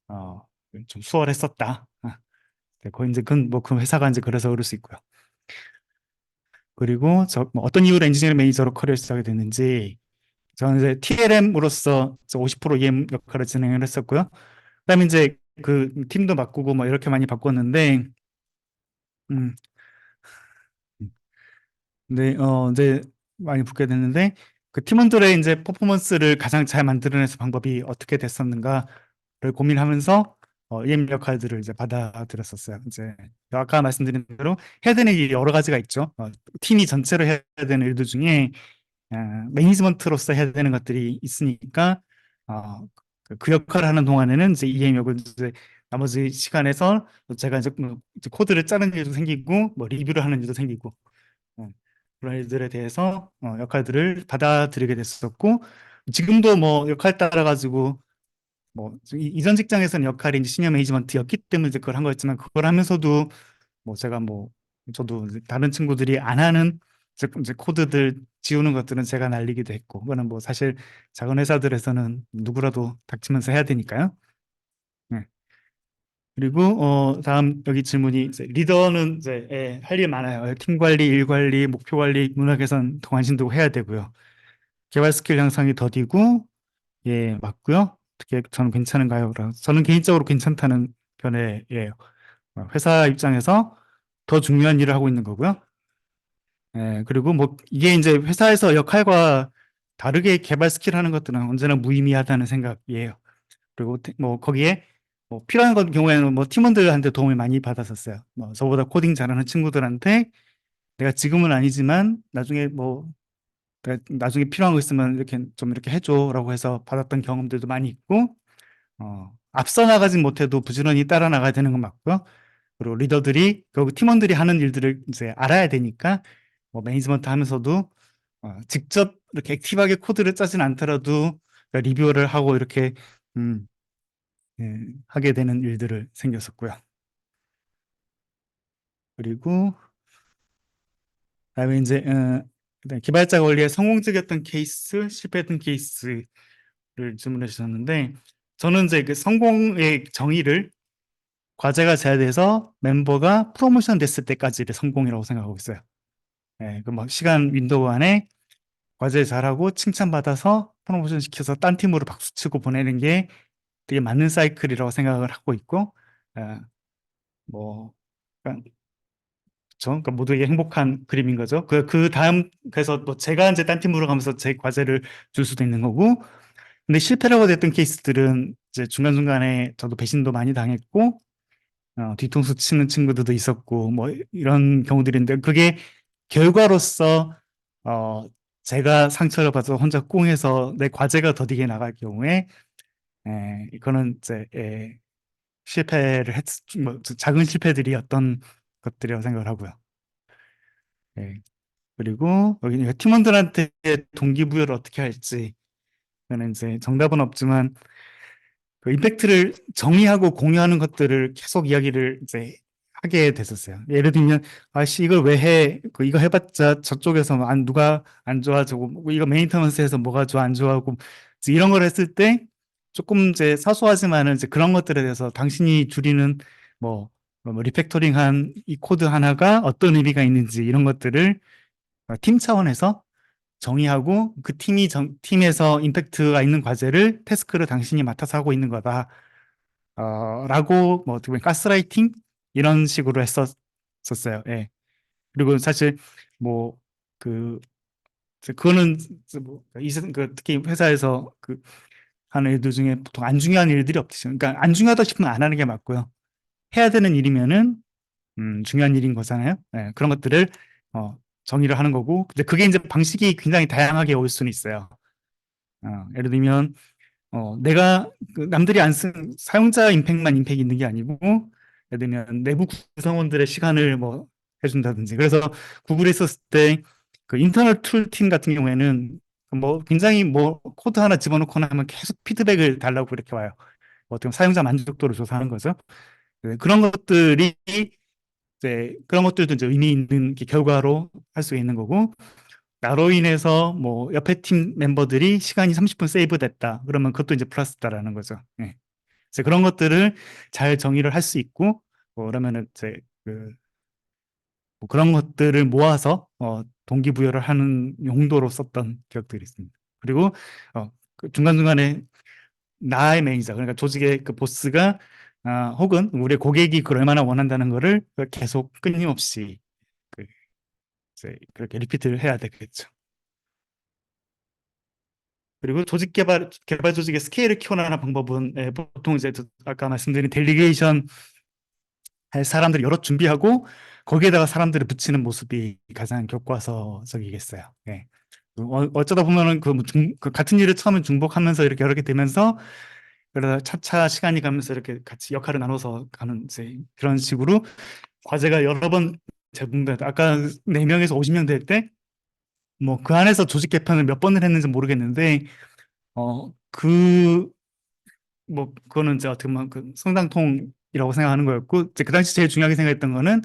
어, 좀 수월했었다. 거의 이제 그 회사가 이제 그래서 그럴 수 있고요. 그리고 뭐 어떤 이유로 엔지니어링 매니저로 커리어 시작하게 됐는지 저는 이제 TLM으로서 50% EM 역할을 진행을 했었고요. 그다음에 이제 그 팀도 바꾸고 뭐 이렇게 많이 바꿨는데 음, 근데 이제 많이 붙게 됐는데 그 팀원들의 이제 퍼포먼스를 가장 잘 만들어내는 방법이 어떻게 됐었는가를 고민하면서 EM 역할들을 이제 받아들였었어요. 이제 아까 말씀드린 대로 해야 되는 일이 여러 가지가 있죠. 팀이 전체로 해야 되는 일들 중에 매니지먼트로서 해야 되는 것들이 있으니까 그 역할을 하는 동안에는 이제 EM 역을 이제 나머지 시간에서 제가 이제 뭐 이제 코드를 짜는 일도 생기고 뭐 리뷰를 하는 일도 생기고 어, 그런 일들에 대해서 역할들을 받아들이게 됐었고 지금도 뭐 역할 따라 가지고 뭐 이전 직장에서는 역할이 이제 시니어 매니지먼트였기 때문에 이제 그걸 한 거였지만 그걸 하면서도 뭐 제가 뭐 저도 이제 다른 친구들이 안 하는 이제 코드들 지우는 것들은 제가 날리기도 했고 그거는 뭐 사실 작은 회사들에서는 누구라도 닥치면서 해야 되니까요. 네. 그리고 다음 여기 질문이 이제 리더는 이제 할 일 많아요. 팀 관리, 일 관리, 목표 관리, 문화 개선, 동안신 두고 해야 되고요. 개발 스킬 향상이 더디고 맞고요. 어떻게 저는 괜찮은가요? 저는 개인적으로 괜찮다는 편이에요. 회사 입장에서 더 중요한 일을 하고 있는 거고요. 그리고 뭐 이게 이제 회사에서 역할과 다르게 개발 스킬 하는 것들은 언제나 무의미하다는 생각이에요. 그리고 뭐 거기에 뭐 필요한 것 경우에는 뭐 팀원들한테 도움을 많이 받았었어요. 뭐 저보다 코딩 잘하는 친구들한테 내가 지금은 아니지만 나중에 뭐 내가 나중에 필요한 거 있으면 이렇게 좀 이렇게 해줘라고 해서 받았던 경험들도 많이 있고, 앞서 나가진 못해도 부지런히 따라 나가야 되는 건 맞고요. 그리고 리더들이 결국 팀원들이 하는 일들을 이제 알아야 되니까 뭐 매니지먼트 하면서도 직접 이렇게 액티브하게 코드를 짜진 않더라도 리뷰를 하고 이렇게 음, 하게 되는 일들을 생겼었고요. 그리고 그다음에 이제 그다음에 개발자 관리에 성공적이었던 케이스, 실패했던 케이스를 질문해 주셨는데, 저는 이제 그 성공의 정의를 과제가 제한돼서 멤버가 프로모션 됐을 때까지를 성공이라고 생각하고 있어요. 그막 시간 윈도우 안에 과제 잘하고 칭찬받아서 프로모션 시켜서 딴 팀으로 박수치고 보내는 게 되게 맞는 사이클이라고 생각을 하고 있고, 어, 뭐 그러니까 그러니까 모두에게 행복한 그림인 거죠. 그 다음, 그래서 뭐 제가 이제 딴 팀으로 가면서 제 과제를 줄 수도 있는 거고, 근데 실패라고 됐던 케이스들은 이제 중간중간에 저도 배신도 많이 당했고, 뒤통수 치는 친구들도 있었고, 뭐 이런 경우들인데, 그게 결과로서, 제가 상처를 받아서 혼자 꽁해서 내 과제가 더디게 나갈 경우에, 이거는 이제, 실패를 뭐 작은 실패들이었던 것들이라고 생각을 하고요. 예. 그리고 여기 팀원들한테 동기부여를 어떻게 할지, 그는 이제 정답은 없지만 그 임팩트를 정의하고 공유하는 것들을 계속 이야기를 이제 하게 됐었어요. 예를 들면, 아씨 이걸 왜 해? 이거 해봤자 저쪽에서 누가 안 좋아지고, 뭐 이거 메인터넌스에서 뭐가 좋아 안 좋아하고, 이제 이런 걸 했을 때 조금 이제 사소하지만은 이제 그런 것들에 대해서 당신이 줄이는 뭐, 뭐 리팩토링한 이 코드 하나가 어떤 의미가 있는지 이런 것들을 팀 차원에서 정의하고, 그 팀에서 임팩트가 있는 과제를 태스크를 당신이 맡아서 하고 있는 거다. 라고 뭐 어떻게 보면 가스라이팅 이런 식으로 했었어요. 예. 그리고 사실 뭐그 그거는 뭐 특히 회사에서 그 하는 일들 중에 보통 안 중요한 일들이 없죠. 그러니까 안 중요하다 싶으면 안 하는 게 맞고요. 해야 되는 일이면은 중요한 일인 거잖아요. 예, 그런 것들을 정의를 하는 거고, 근데 그게 이제 방식이 굉장히 다양하게 올 수는 있어요. 예를 들면 내가 그 남들이 안 쓴 사용자 임팩만 임팩이 있는 게 아니고, 예를 들면 내부 구성원들의 시간을 뭐 해준다든지. 그래서 구글에 있었을 때 그 인터널 툴 팀 같은 경우에는 뭐 굉장히 뭐 코드 하나 집어넣고 나면 계속 피드백을 달라고 이렇게 와요. 뭐 어떻게 보면 사용자 만족도를 조사하는 거죠. 그런 것들이 이제 그런 것들도 이제 의미 있는 결과로 할 수 있는 거고, 나로 인해서 뭐 옆에 팀 멤버들이 시간이 30분 세이브 됐다. 그러면 그것도 이제 플러스다라는 거죠. 예. 이제 그런 것들을 잘 정의를 할 수 있고, 그러면은 이제 뭐 그런 것들을 모아서 동기부여를 하는 용도로 썼던 기억들이 있습니다. 그리고 그 중간중간에 나의 매니저, 그러니까 조직의 그 보스가 혹은 우리 고객이 그걸 얼마나 원한다는 거를 계속 끊임없이 그 이제 그렇게 리피트를 해야 되겠죠. 그리고 개발 조직의 스케일을 키워나가는 방법은 보통 이제 아까 말씀드린 델리게이션 할 사람들이 여러 준비하고 거기에다가 사람들을 붙이는 모습이 가장 교과서적이겠어요. 예. 어쩌다 보면은 그 같은 일을 처음에 중복하면서 이렇게 여러 개 되면서, 그러다 차차 시간이 가면서 이렇게 같이 역할을 나눠서 가는 이제 그런 식으로 과제가 여러 번 재분배. 아까 4명에서 50명 될 때 뭐 그 안에서 조직 개편을 몇 번을 했는지 모르겠는데, 그 뭐 그거는 이제 어떻게 보면 그 성당통이라고 생각하는 거였고, 이제 그 당시 제일 중요하게 생각했던 거는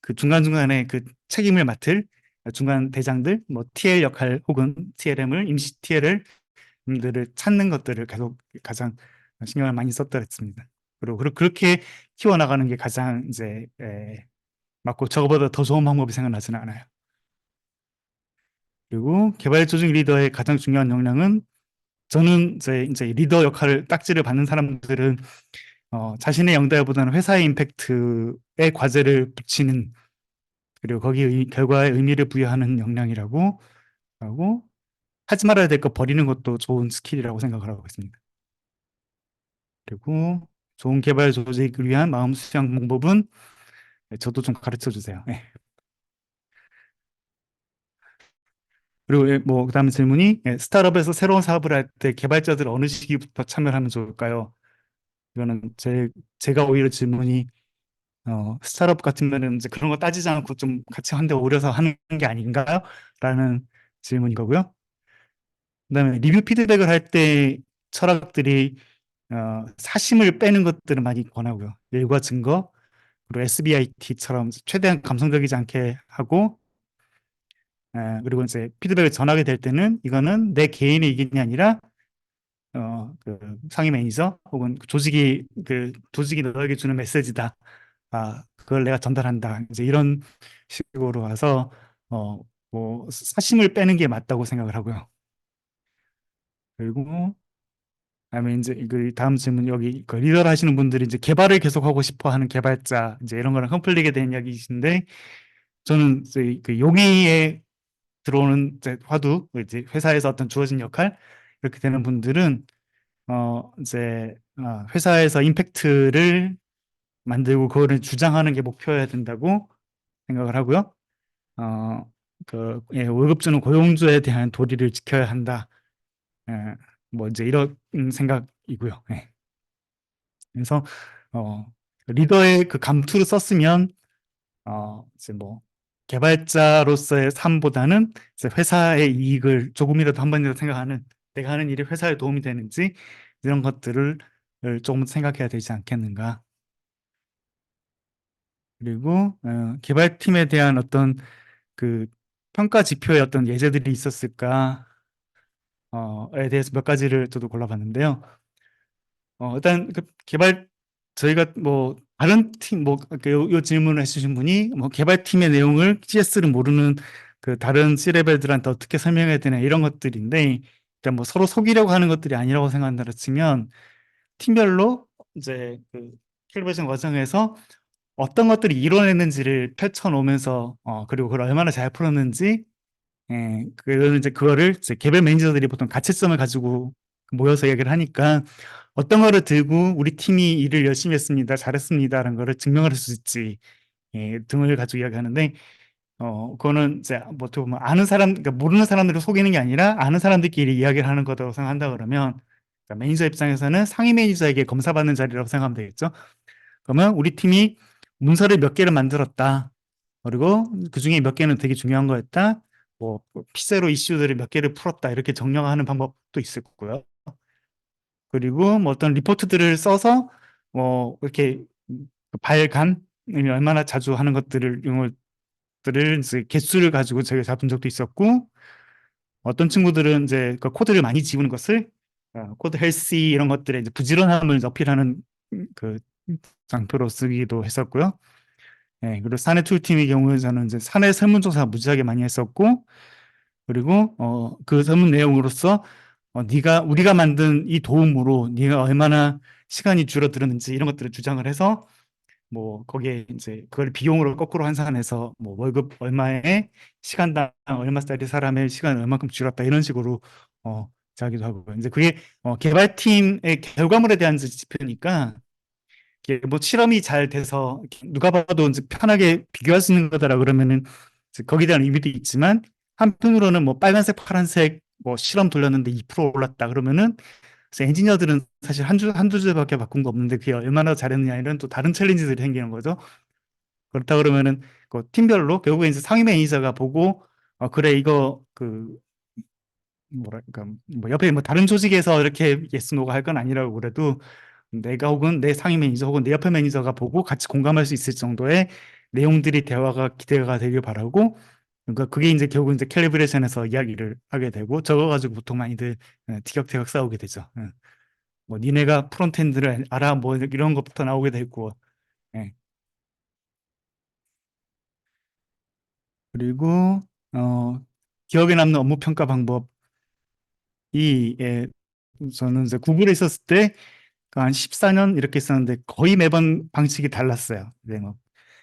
그 중간중간에 그 책임을 맡을 중간 대장들, 뭐 TL 역할 혹은 TLM을 임시 TL들을 찾는 것들을 계속 가장 신경을 많이 썼다 했습니다. 그리고 그렇게 키워나가는 게 가장 이제 맞고, 저거보다 더 좋은 방법이 생각나지는 않아요. 그리고 개발 조직 리더의 가장 중요한 역량은, 저는 이제 리더 역할을 딱지를 받는 사람들은 자신의 영달보다는 회사의 임팩트에 과제를 붙이는 그리고 거기에 결과에 의미를 부여하는 역량이라고 하고 하지 말아야 될 거 버리는 것도 좋은 스킬이라고 생각을 하고 있습니다. 그리고 좋은 개발 조직을 위한 마음 수양 방법은 저도 좀 가르쳐 주세요. 네. 그리고 뭐 그다음 질문이 스타트업에서 새로운 사업을 할 때 개발자들 어느 시기부터 참여하면 좋을까요? 이거는 제가 오히려 질문이 스타트업 같으면은 이제 그런 거 따지지 않고 좀 같이 한데 오려서 하는 게 아닌가요? 라는 질문인 거고요. 그다음에 리뷰 피드백을 할 때 철학들이 사심을 빼는 것들을 많이 권하고요. 일과 증거, 그리고 SBIT처럼 최대한 감성적이지 않게 하고, 그리고 이제 피드백을 전하게 될 때는 이거는 내 개인의 의견이 아니라 그 상위 매니저 혹은 조직이 너에게 주는 메시지다. 그걸 내가 전달한다. 이제 이런 식으로 와서 어, 뭐 사심을 빼는 게 맞다고 생각을 하고요. 그리고 그다음에 이제 그 다음 질문 여기 그 리더를 하시는 분들이 이제 개발을 계속하고 싶어 하는 개발자 이제 이런 거랑 컨플릭에 대한 이야기이신데 저는 이제 그 용의에 들어오는 이제 화두 이제 회사에서 어떤 주어진 역할 이렇게 되는 분들은 이제 회사에서 임팩트를 만들고 그거를 주장하는 게 목표여야 된다고 생각을 하고요. 월급 주는 고용주에 대한 도리를 지켜야 한다. 예, 뭐 이제 이런 생각이고요. 예. 그래서 어, 리더의 그 감투를 썼으면 이제 뭐 개발자로서의 삶보다는 이제 회사의 이익을 조금이라도 한 번이라도 생각하는 내가 하는 일이 회사에 도움이 되는지 이런 것들을 조금 생각해야 되지 않겠는가. 그리고 개발팀에 대한 어떤 그 평가 지표의 어떤 예제들이 있었을까에 대해서 몇 가지를 저도 골라봤는데요. 일단 저희가 뭐 다른 팀 요 질문을 해주신 분이 뭐 개발팀의 내용을 CS를 모르는 그 다른 C레벨들한테 어떻게 설명해야 되나 이런 것들인데 일단 뭐 서로 속이려고 하는 것들이 아니라고 생각한다 치면 팀별로 이제 그 캘리브레이션 과정에서 어떤 것들이 이뤄냈는지를 펼쳐놓으면서 그리고 그걸 얼마나 잘 풀었는지 그거를 이제 개별 매니저들이 보통 가채점을 가지고 모여서 얘기를 하니까 어떤 거를 들고 우리 팀이 일을 열심히 했습니다, 잘했습니다라는 거를 증명할 수 있지 등을 가지고 이야기하는데 그거는 이제 뭐 어떻게 보면 아는 사람, 그러니까 모르는 사람들을 속이는 게 아니라 아는 사람들끼리 이야기를 하는 거라고 생각한다 그러면 그러니까 매니저 입장에서는 상위 매니저에게 검사받는 자리라고 생각하면 되겠죠. 그러면 우리 팀이 문서를 몇 개를 만들었다. 그리고 그 중에 몇 개는 되게 중요한 거였다. 뭐 피세로 이슈들을 몇 개를 풀었다. 이렇게 정량하는 방법도 있을 거고요. 그리고 뭐 어떤 리포트들을 써서 뭐 이렇게 발간 얼마나 자주 하는 것들을 이런 것들을 이제 개수를 가지고 저희가 잡은 적도 있었고 어떤 친구들은 이제 그 코드를 많이 지우는 것을 코드 헬시 이런 것들의 이제 부지런함을 어필하는 그 장표로 쓰기도 했었고요. 그리고 사내 툴팀의 경우에 저는 이제 사내 설문조사 무지하게 많이 했었고, 그리고 그 설문 내용으로서 우리가 만든 이 도움으로 네가 얼마나 시간이 줄어들었는지 이런 것들을 주장을 해서 뭐 거기에 이제 그걸 비용으로 거꾸로 환산해서 뭐 월급 얼마에 시간당 얼마짜리 사람의 시간 얼마큼 줄었다 이런 식으로 자기도 하고 이제 그게 개발팀의 결과물에 대한 지표니까 이게 뭐 실험이 잘 돼서 누가 봐도 이제 편하게 비교할 수 있는 거다라 그러면은 이제 거기에 대한 의미도 있지만 한편으로는 뭐 빨간색, 파란색 뭐 실험 돌렸는데 2% 올랐다 그러면은 그래서 엔지니어들은 사실 한두 줄밖에 바꾼 거 없는데 그게 얼마나 잘했느냐 이런 또 다른 챌린지들이 생기는 거죠. 그렇다 그러면은 그 팀별로 결국에 이제 상위 매니저가 보고 그래 이거 그 뭐랄까 뭐 옆에 뭐 다른 조직에서 이렇게 예스 노가 할 건 아니라고 그래도 내가 혹은 내 상위 매니저 혹은 내 옆에 매니저가 보고 같이 공감할 수 있을 정도의 내용들이 대화가 기대가 되길 바라고 그러니까 그게 이제 결국 이제 캘리브레이션에서 이야기를 하게 되고 저거 가지고 보통 많이들 티격태격 싸우게 되죠. 뭐 니네가 프론트엔드를 알아 뭐 이런 것부터 나오게 되고 예. 그리고 기억에 남는 업무 평가 방법이 저는 이제 구글에 있었을 때 한 14년 이렇게 있었는데 거의 매번 방식이 달랐어요. 네, 뭐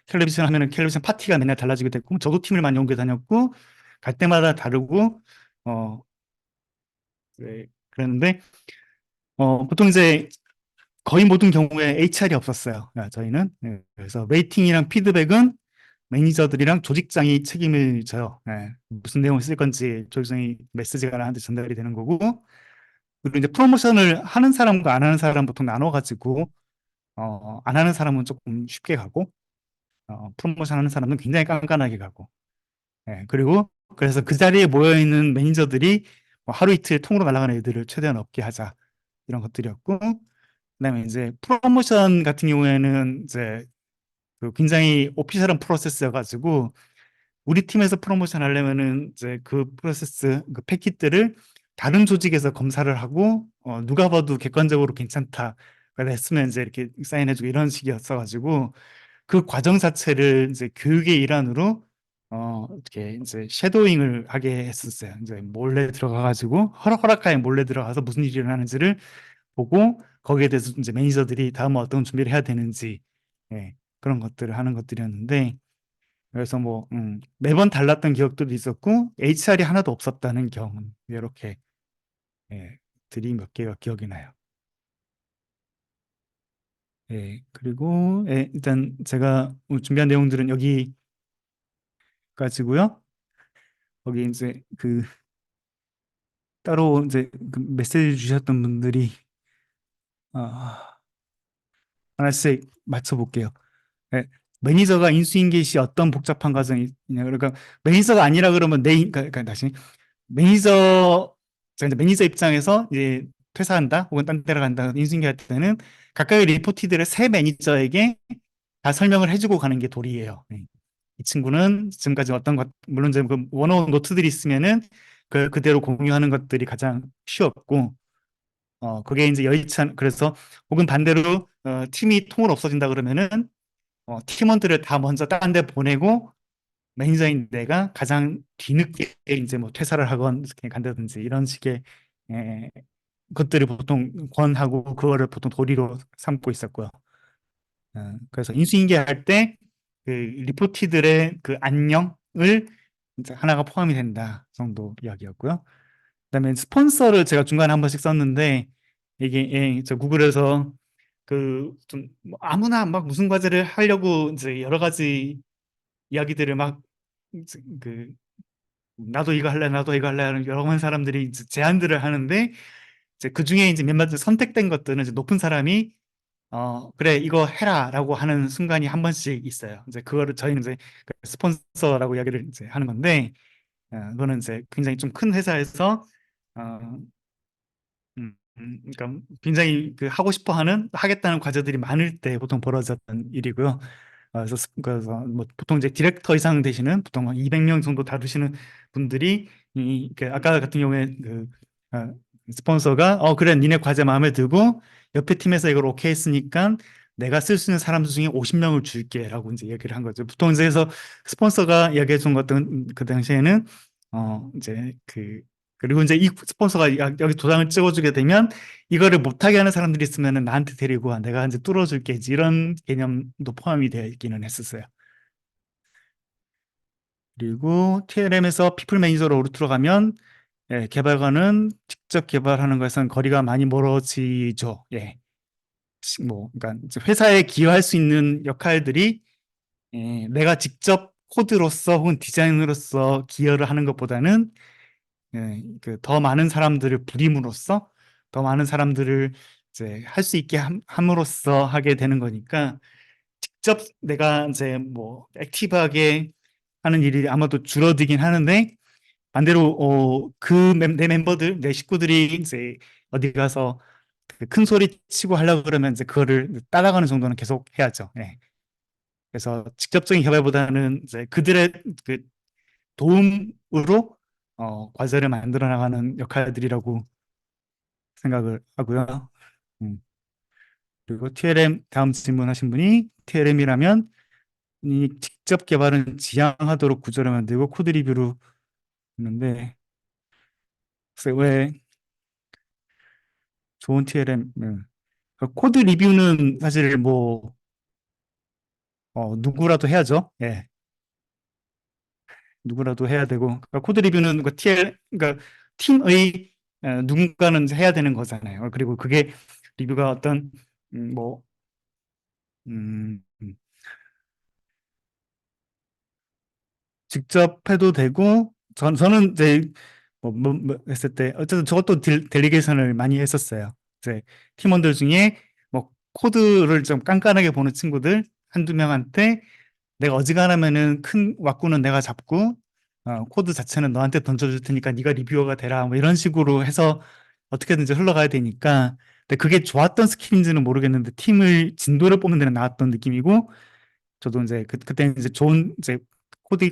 캘리브레이션 하면은 캘리브레이션 파티가 맨날 달라지게 됐고, 저도 팀을 많이 옮겨 다녔고, 갈 때마다 다르고, 어, 네, 그랬는데, 보통 이제 거의 모든 경우에 HR이 없었어요. 저희는. 네, 그래서 웨이팅이랑 피드백은 매니저들이랑 조직장이 책임을 져요. 네, 무슨 내용을 쓸 건지 조직장이 메시지가 나한테 전달이 되는 거고, 그리고 이제 프로모션을 하는 사람과 안 하는 사람 보통 나눠가지고, 안 하는 사람은 조금 쉽게 가고, 프로모션 하는 사람은 굉장히 깐깐하게 가고, 예, 그리고 그래서 그 자리에 모여 있는 매니저들이 뭐 하루 이틀 통으로 날아가는 애들을 최대한 없게 하자 이런 것들이었고, 그다음에 이제 프로모션 같은 경우에는 이제 그 굉장히 오피셜한 프로세스여가지고 우리 팀에서 프로모션 하려면은 이제 그 프로세스 그 패킷들을 다른 조직에서 검사를 하고 누가 봐도 객관적으로 괜찮다. 그래서 했으면 이제 이렇게 사인해주고 이런 식이었어가지고 그 과정 자체를 이제 교육의 일환으로 이렇게 이제 섀도잉을 하게 했었어요. 이제 몰래 들어가가지고 허락하에 몰래 들어가서 무슨 일이 일어나는지를 보고 거기에 대해서 이제 매니저들이 다음 어떤 준비를 해야 되는지 예, 그런 것들을 하는 것들이었는데 그래서 뭐 매번 달랐던 기억도 있었고 HR이 하나도 없었다는 경험 이렇게 예, 들이 몇 개가 기억이 나요. 예, 그리고 예, 일단 제가 준비한 내용들은 여기까지고요. 거기 이제 그 따로 이제 그 메시지 주셨던 분들이 하나씩 맞춰볼게요. 네, 매니저가 인수인계 시 어떤 복잡한 과정이 있냐. 그러니까 매니저가 아니라 그러면 그러니까 다시 매니저 자, 이제 매니저 입장에서 이제 퇴사한다 혹은 딴 데로 간다 인수인계 할 때는 각각의 리포티들을 새 매니저에게 다 설명을 해주고 가는 게 도리예요. 네. 이 친구는 지금까지 어떤 것 물론 이제 그 원어원 노트들이 있으면은 그 그대로 공유하는 것들이 가장 쉬웠고 그게 이제 여의치 그래서 혹은 반대로 팀이 통으로 없어진다 그러면은 팀원들을 다 먼저 딴 데 보내고 매니저인 내가 가장 뒤늦게 이제 뭐 퇴사를 하건 이렇게 간다든지 이런 식의 에, 것들을 보통 권하고 그거를 보통 도리로 삼고 있었고요. 그래서 인수인계할 때 그 리포티들의 그 안녕을 이제 하나가 포함이 된다 정도 이야기였고요. 그다음에 스폰서를 제가 중간에 한 번씩 썼는데 이게 예, 저 구글에서 그좀 아무나 막 무슨 과제를 하려고 이제 여러 가지 이야기들을 막 그 나도 이거 할래 나도 이거 할래 하는 여러 많은 사람들이 이제 제안들을 하는데 이제 그 중에 이제 몇몇 선택된 것들은 이제 높은 사람이 그래 이거 해라라고 하는 순간이 한 번씩 있어요. 이제 그거를 저희는 이제 그 스폰서라고 이야기를 이제 하는 건데 그거는 이제 굉장히 좀 큰 회사에서 어, 그러니까 굉장히 그 하고 싶어 하는 하겠다는 과제들이 많을 때 보통 벌어졌던 일이고요. 그래서 뭐 보통 이제 디렉터 이상 되시는 보통 한 200명 정도 다루시는 분들이 그 아까 같은 경우에 그 어, 스폰서가 그래 니네 과제 마음에 들고 옆에 팀에서 이걸 오케이 했으니까 내가 쓸 수 있는 사람 중에 50명을 줄게라고 이제 얘기를 한 거죠. 보통 이제 그래서 스폰서가 이야기해 준 것들은 그 당시에는 이제 그리고 이제 이 스폰서가 여기 도장을 찍어주게 되면 이거를 못하게 하는 사람들이 있으면 나한테 데리고 와. 내가 이제 뚫어줄게. 이런 개념도 포함이 되어 있기는 했었어요. 그리고 TLM에서 피플 매니저로 들어가면 예, 개발관은 직접 개발하는 것은 거리가 많이 멀어지죠. 예. 뭐, 그러니까 이제 회사에 기여할 수 있는 역할들이 내가 직접 코드로서 혹은 디자인으로서 기여를 하는 것보다는 그더 많은 사람들을 부림으로써 더 많은 사람들을 이제 할 수 있게 함으로써 하게 되는 거니까 직접 내가 이제 뭐 액티브하게 하는 일이 아마도 줄어들긴 하는데 반대로 내 멤버들 내 식구들이 이제 어디 가서 그큰 소리 치고 하려고 그러면 이제 그거를 따라가는 정도는 계속 해야죠. 예. 그래서 직접적인 개발보다는 이제 그들의 그 도움으로 과제를 만들어 나가는 역할들이라고 생각을 하고요. 음. 그리고 TLM 다음 질문하신 분이 TLM이라면 이 직접 개발은 지향하도록 구조를 만들고 코드 리뷰로 했는데 글쎄 왜 좋은 TLM 코드 리뷰는 사실 뭐 누구라도 해야죠. 예, 누구라도 해야 되고 그러니까 코드 리뷰는 그 TL 그러니까 팀의 누군가는 해야 되는 거잖아요. 그리고 그게 리뷰가 어떤 뭐 음, 직접 해도 되고 저는 이제 뭐 했을 때 어쨌든 저것도 델리게이션을 많이 했었어요. 이제 팀원들 중에 뭐 코드를 좀 깐깐하게 보는 친구들 한두 명한테 내가 어지간하면은 큰 왁구는 내가 잡고 코드 자체는 너한테 던져줄 테니까 네가 리뷰어가 되라 뭐 이런 식으로 해서 어떻게든지 흘러가야 되니까 근데 그게 좋았던 스킬인지는 모르겠는데 팀을 진도를 뽑는 데는 나왔던 느낌이고 저도 이제 그때 이제 좋은 이제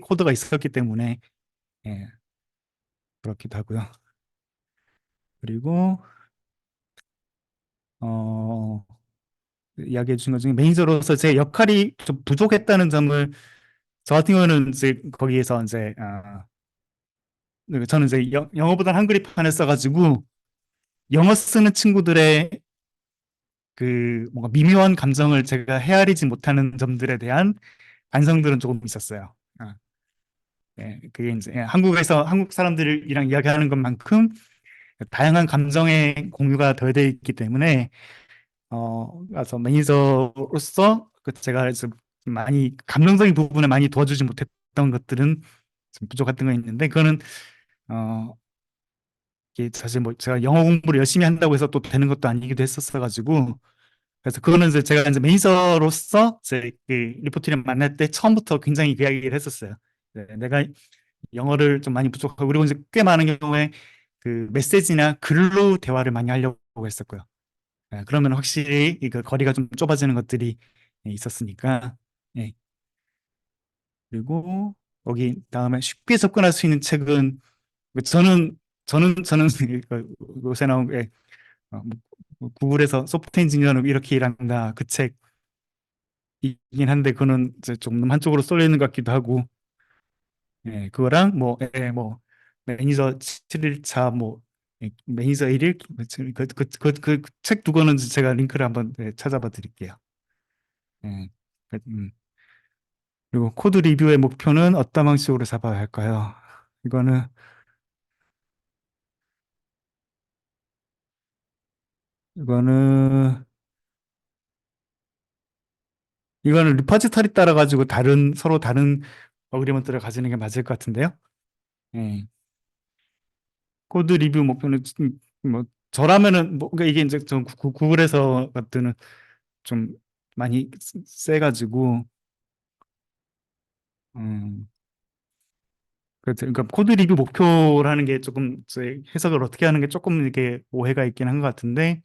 코드가 있었기 때문에 예, 그렇기도 하고요. 그리고 어 이야기해 주신 것 중에 매니저로서 제 역할이 좀 부족했다는 점을 저 같은 경우는 이제 거기에서 이제 저는 이제 영어보다는 한글판을 써가지고 영어 쓰는 친구들의 그 뭔가 미묘한 감정을 제가 헤아리지 못하는 점들에 대한 반성들은 조금 있었어요. 예, 그게 이제 한국에서 한국 사람들이랑 이야기하는 것만큼 다양한 감정의 공유가 덜 돼 있기 때문에 그래서 매니저로서 그 제가 좀 많이 감정적인 부분에 많이 도와주지 못했던 것들은 좀 부족했던 거 있는데 그거는 어 이게 사실 뭐 제가 영어 공부를 열심히 한다고 해서 또 되는 것도 아니기도 했었어 가지고 그래서 그거는 이제 제가 이제 매니저로서 제 그 리포트를 만날 때 처음부터 굉장히 그 이야기를 했었어요. 네, 내가 영어를 좀 많이 부족하고 그리고 이제 꽤 많은 경우에 그 메시지나 글로 대화를 많이 하려고 했었고요. 그러면 확실히 그 거리가 좀 좁아지는 것들이 있었으니까. 예. 그리고 거기 다음에 쉽게 접근할 수 있는 책은 저는 그 요새 나온 구글에서 소프트 엔지니어는 이렇게 일한다 그 책이긴 한데 그거는 이제 좀 한쪽으로 쏠려 있는 것 같기도 하고 예, 그거랑 뭐 매니저 7일차 뭐 매니저 1일 책 두 권은 제가 링크를 한번 찾아봐 드릴게요. 예. 음. 그리고 코드 리뷰의 목표는 어떤 방식으로 잡아야 할까요? 이거는 이거는 이거는 리퍼지터리 따라 가지고 서로 다른 어그리먼트를 가지는 게 맞을 것 같은데요. 예. 코드 리뷰 목표는 뭐 저라면은 뭐 그러니까 이게 이제 좀 구글에서 같은 좀 많이 세가지고 음 그렇죠. 그러니까 코드 리뷰 목표라는 게 조금 이제 해석을 어떻게 하는 게 조금 이렇게 오해가 있긴 한 것 같은데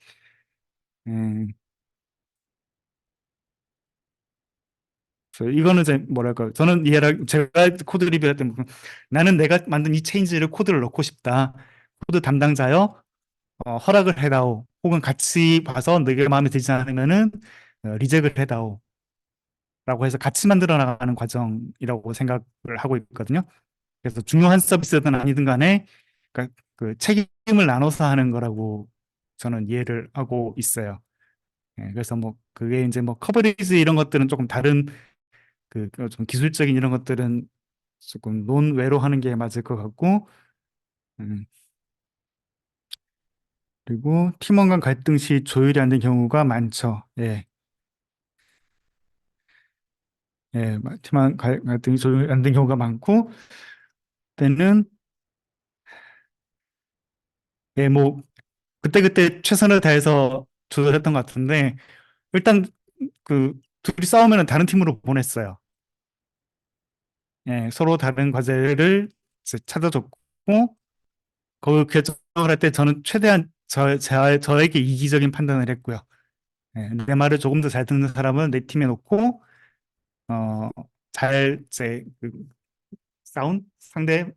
음, 그래서 이거는 이제 뭐랄까 저는 이해를 제가 코드 리뷰할 때 나는 내가 만든 이 체인지를 코드를 넣고 싶다. 코드 담당자여 허락을 해다오. 혹은 같이 봐서 너게 마음에 들지 않으면은 리젝을 해다오. 라고 해서 같이 만들어 나가는 과정이라고 생각을 하고 있거든요. 그래서 중요한 서비스든 아니든 간에 그러니까 그 책임을 나눠서 하는 거라고 저는 이해를 하고 있어요. 그래서 뭐 그게 이제 뭐 커버리지 이런 것들은 조금 다른 좀 기술적인 이런 것들은 조금 논외로 하는 게 맞을 것 같고 음, 그리고 팀원 간 갈등 시 조율이 안 된 경우가 많죠. 예. 예, 팀원 갈등이 조율이 안 된 경우가 많고 때는 예, 뭐 그때그때 최선을 다해서 조절했던 것 같은데 일단 그 둘이 싸우면 다른 팀으로 보냈어요. 예, 서로 다른 과제를 이제 찾아줬고 그걸 결정을 할 때 저는 최대한 저에게 이기적인 판단을 했고요. 내 말을 조금 더 잘 듣는 사람은 내 팀에 놓고 어, 잘 이제 싸운 상대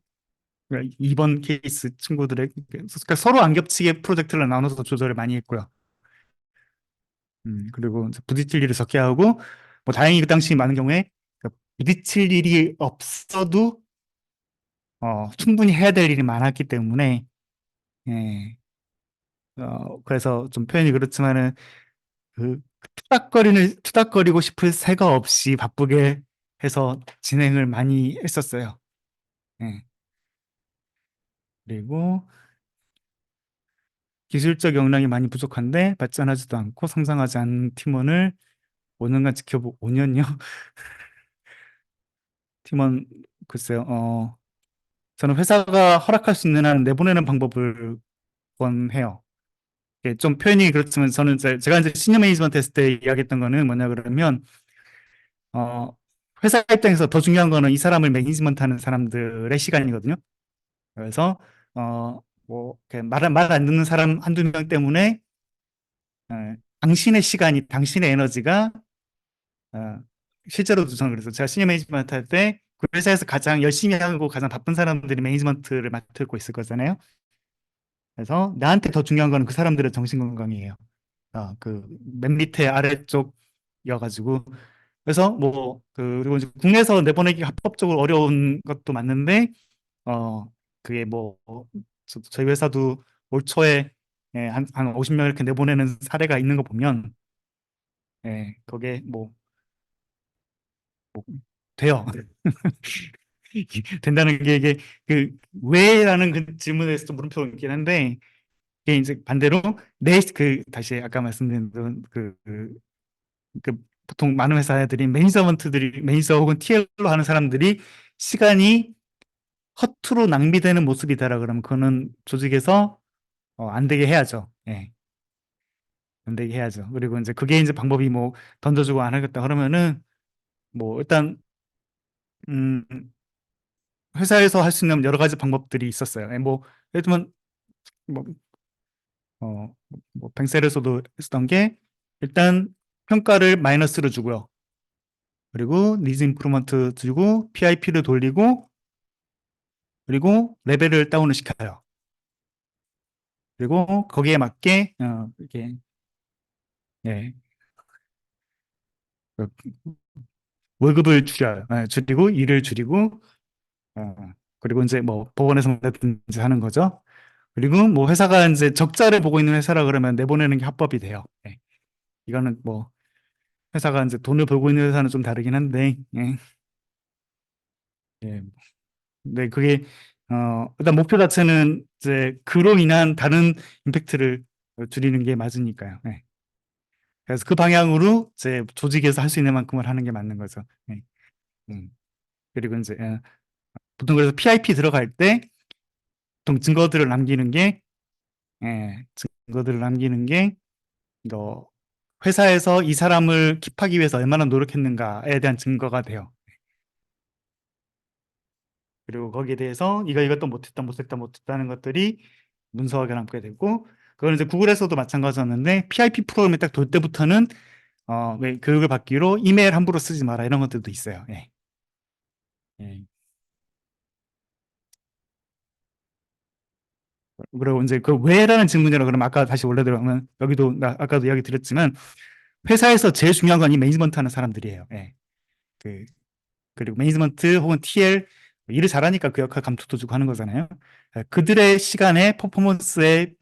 2번 케이스 친구들의 그러니까 서로 안 겹치게 프로젝트를 나눠서 조절을 많이 했고요. 그리고 이제 부딪힐 일을 적게 하고 뭐 다행히 그 당시 많은 경우에 부딪힐 일이 없어도 충분히 해야 될 일이 많았기 때문에 예, 그래서 좀 표현이 그렇지만은 그 투닥거리고 싶을 새가 없이 바쁘게 해서 진행을 많이 했었어요. 예. 그리고 기술적 역량이 많이 부족한데 발전하지도 않고 성장하지 않는 팀원을 5년간 지켜보고 5년요? 팀원 글쎄요. 저는 회사가 허락할 수 있는 한 내보내는 방법을 권해요. 예, 좀 표현이 그렇지만 저는 제가 이제 시니어 매니지먼트 했을 때 이야기했던 거는 뭐냐 그러면 어, 회사 입장에서 더 중요한 거는 이 사람을 매니지먼트 하는 사람들의 시간이거든요. 그래서 뭐 말 안 듣는 사람 한두 명 때문에 당신의 시간이 당신의 에너지가 어, 실제로도 저는 그래서 제가 시니어 매니지먼트 할 때 그 회사에서 가장 열심히 하고 가장 바쁜 사람들이 매니지먼트를 맡고 있을 거잖아요. 그래서 나한테 더 중요한 거는 그 사람들의 정신 건강이에요. 그 맨 밑에 아래쪽이어가지고 그래서 뭐 그리고 이제 국내에서 내보내기 합법적으로 어려운 것도 맞는데 어 그게 뭐 저희 회사도 올 초에 한 50명 이렇게 내보내는 사례가 있는 거 보면 그게 뭐 돼요. 된다는 게 이게 그 왜라는 그 질문에서 좀 물음표가 있긴 한데 이게 이제 반대로 내 그 다시 아까 말씀드린 그 보통 많은 회사들이 매니저 혹은 TL로 하는 사람들이 시간이 허투루 낭비되는 모습이다라 그러면 그거는 조직에서 안 되게 해야죠. 예. 안 되게 해야죠. 그리고 이제 그게 이제 방법이 뭐 던져주고 안 하겠다 그러면은 뭐 일단 음 회사에서 할 수 있는 여러 가지 방법들이 있었어요. 예, 뭐 예를 들면 뭐 뭐 뱅셀에서도 했었던 게 일단 평가를 마이너스로 주고요. 그리고 니즈 임프루먼트 주고 PIP를 돌리고 그리고 레벨을 다운을 시켜요. 그리고 거기에 맞게 이렇게 예, 그 월급을 줄여요. 줄이고 일을 줄이고 어, 그리고 이제 뭐 법원에서 뭐든지 하는 거죠. 그리고 뭐 회사가 이제 적자를 보고 있는 회사라 그러면 내보내는 게 합법이 돼요. 예. 이거는 뭐 회사가 이제 돈을 벌고 있는 회사는 좀 다르긴 한데 예. 예. 근데 그게 일단 목표 자체는 이제 그로 인한 다른 임팩트를 줄이는 게 맞으니까요. 예. 그래서 그 방향으로 이제 조직에서 할 수 있는 만큼을 하는 게 맞는 거죠. 예. 음. 그리고 이제 보통 그래서 PIP 들어갈 때 보통 증거들을 남기는 게 증거들을 남기는 게 너 회사에서 이 사람을 킵하기 위해서 얼마나 노력했는가에 대한 증거가 돼요. 그리고 거기에 대해서 이것도 못했다는 것들이 문서화가 남게 되고 그거는 이제 구글에서도 마찬가지였는데 PIP 프로그램이 딱 돌 때부터는 왜 교육을 받기로 이메일 함부로 쓰지 마라 이런 것들도 있어요. 예. 예. 그리고 이제 그 왜라는 질문이라 그러면 아까 다시 원래 들어가면 여기도 아까도 이야기 드렸지만 회사에서 제일 중요한 건 이 매니지먼트 하는 사람들이에요. 예. 그 그리고 매니지먼트 혹은 TL 일을 잘하니까 그 역할 감투도 주고 하는 거잖아요. 그들의 시간에 퍼포먼스에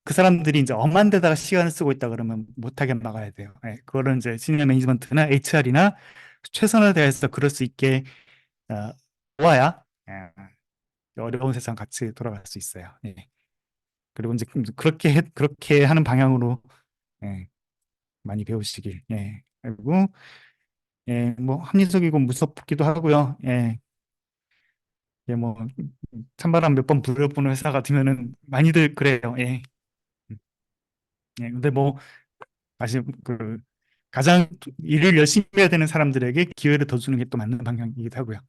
그 사람들이 이제 엄한 데다가 시간을 쓰고 있다 그러면 못하게 막아야 돼요. 그거를 이제 시니어 매니지먼트나 HR이나 최선을 다해서 그럴 수 있게 도와야 어려운 세상 같이 돌아갈 수 있어요. 예. 그리고 이제 그렇게 하는 방향으로 예, 많이 배우시길. 예. 그리고 뭐 합리적이고 무섭기도 하고요. 뭐 찬바람 몇 번 불려보는 회사 같으면은 많이들 그래요. 예. 근데 뭐 사실 그 가장 일을 열심히 해야 되는 사람들에게 기회를 더 주는 게 또 맞는 방향이기도 하고요.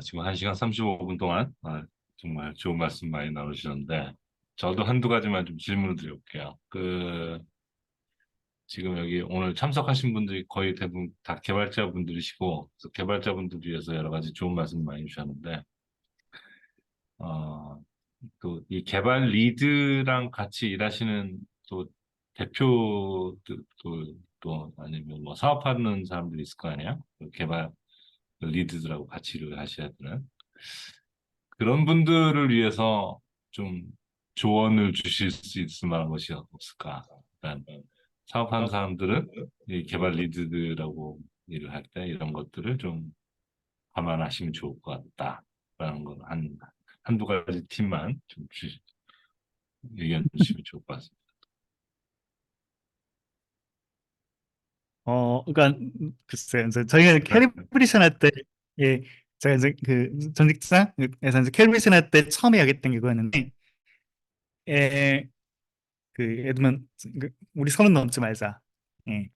지금 1시간 35분 동안 정말 좋은 말씀 많이 나누셨는데 저도 한두 가지만 좀 질문을 드려볼게요. 지금 여기 오늘 참석하신 분들이 거의 대부분 다 개발자분들이시고 그래서 개발자분들 위해서 여러 가지 좋은 말씀 많이 주셨는데 어, 또 이 개발 리드랑 같이 일하시는 또 대표도 아니면 뭐 사업하는 사람들이 있을 거 아니야? 그 개발 리드들하고 같이 일을 하셔야 되는 그런 분들을 위해서 좀 조언을 주실 수 있을 만한 것이 없을까? 일단 사업하는 사람들은 이 개발 리드들하고 일을 할 때 이런 것들을 좀 감안하시면 좋을 것 같다라는 건 한두 가지 팁만 좀 의견 주시면 좋을 것 같습니다. 그러니까 글쎄요. 이제 저희가 캘리브레이션 할 때, 예, 제가 이제 그 전 직장에서 이제 캘리브레이션 할 때 처음에 이야기했던 게 그거였는데, 예, 그 예를 들면 우리 선은 넘지 말자. 예,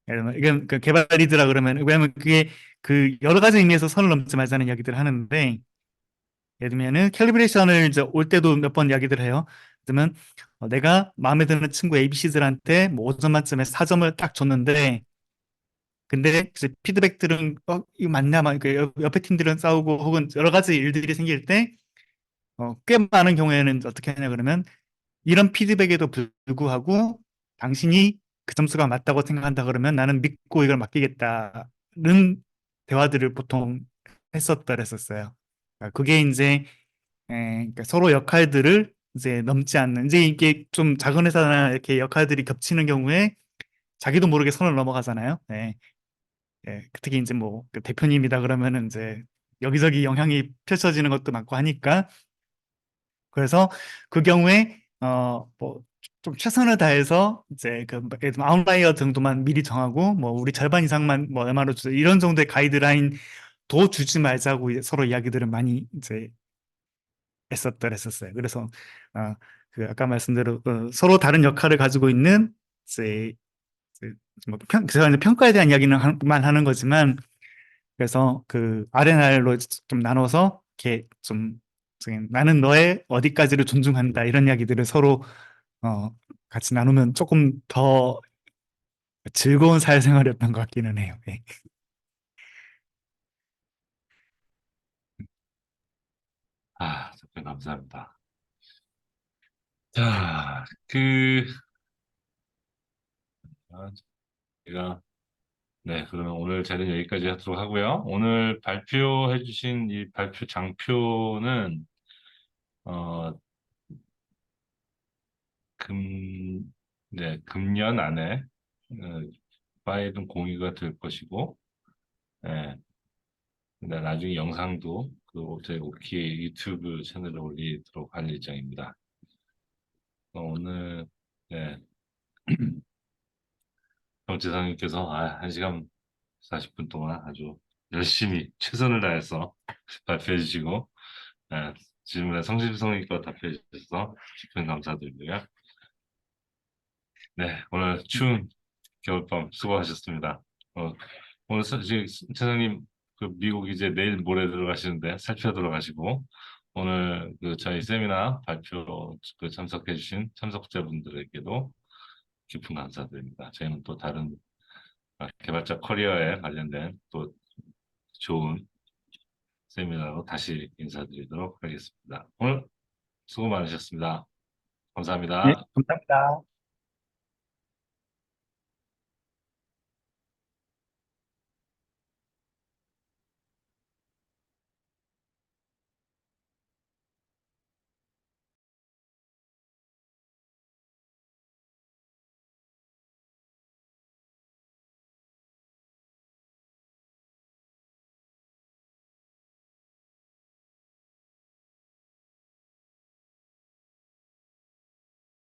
예를 들면 이건 그 개발 리드라 그러면 왜냐면 그게 그 여러 가지 의미에서 선을 넘지 말자는 이야기들을 하는데, 예를 들면은 캘리브레이션을 이제 올 때도 몇 번 이야기들 해요. 그러면 내가 마음에 드는 친구 ABC들한테 뭐 5점 만점에 4점을 딱 줬는데 근데 이제 피드백들은 이거 맞나 막 옆에 팀들은 싸우고 혹은 여러 가지 일들이 생길 때 꽤 많은 경우에는 어떻게 하냐 그러면 이런 피드백에도 불구하고 당신이 그 점수가 맞다고 생각한다 그러면 나는 믿고 이걸 맡기겠다는 대화들을 보통 했었어요. 그러니까 그게 이제 그러니까 서로 역할들을 이제 넘지 않는 이제 이게 좀 작은 회사나 이렇게 역할들이 겹치는 경우에 자기도 모르게 선을 넘어가잖아요. 네. 예, 특히 이제 뭐그 대표님이다 그러면은 이제 여기저기 영향이 펼쳐지는 것도 많고 하니까 그래서 그 경우에 뭐 좀 최선을 다해서 이제 그 예를 들면 아웃라이어 정도만 미리 정하고 뭐 우리 절반 이상만 뭐 얼마로 주자 이런 정도의 가이드라인 도 주지 말자고 이제 서로 이야기들을 많이 이제 했었어요. 그래서 어, 그 아까 말씀대로 서로 다른 역할을 가지고 있는 이제 제가 이제 평가에 대한 이야기는 만 하는 거지만 그래서 그 R&R로 좀 나눠서 이렇게 좀 나는 너의 어디까지를 존중한다 이런 이야기들을 서로 어, 같이 나누면 조금 더 즐거운 사회생활이었던 것 같기는 해요. 예. 답변 감사합니다. 자, 그, 제가, 네, 그러면 오늘 자리는 여기까지 하도록 하고요. 오늘 발표해 주신 이 발표 장표는, 어, 금년 안에, 파일은 공유가 될 것이고, 예, 근데 나중에 영상도 저희 오키 유튜브 채널에 올리도록 할 예정입니다. 오늘, 네, 정지사님께서 1시간 40분 동안 아주 열심히 최선을 다해서 발표해 주시고, 질문에 성심성의껏 답해 주셔서 깊은 감사드리고요. 네, 오늘 추운 겨울밤 수고하셨습니다. 오늘 지금 차장님 그 미국 이제 내일 모레 들어가시는데 살펴 들어가시고 오늘 그 저희 세미나 발표 그 참석해 주신 참석자분들에게도 깊은 감사드립니다. 저희는 또 다른 개발자 커리어에 관련된 또 좋은 세미나로 다시 인사드리도록 하겠습니다. 오늘 수고 많으셨습니다. 네, 감사합니다. 감사합니다.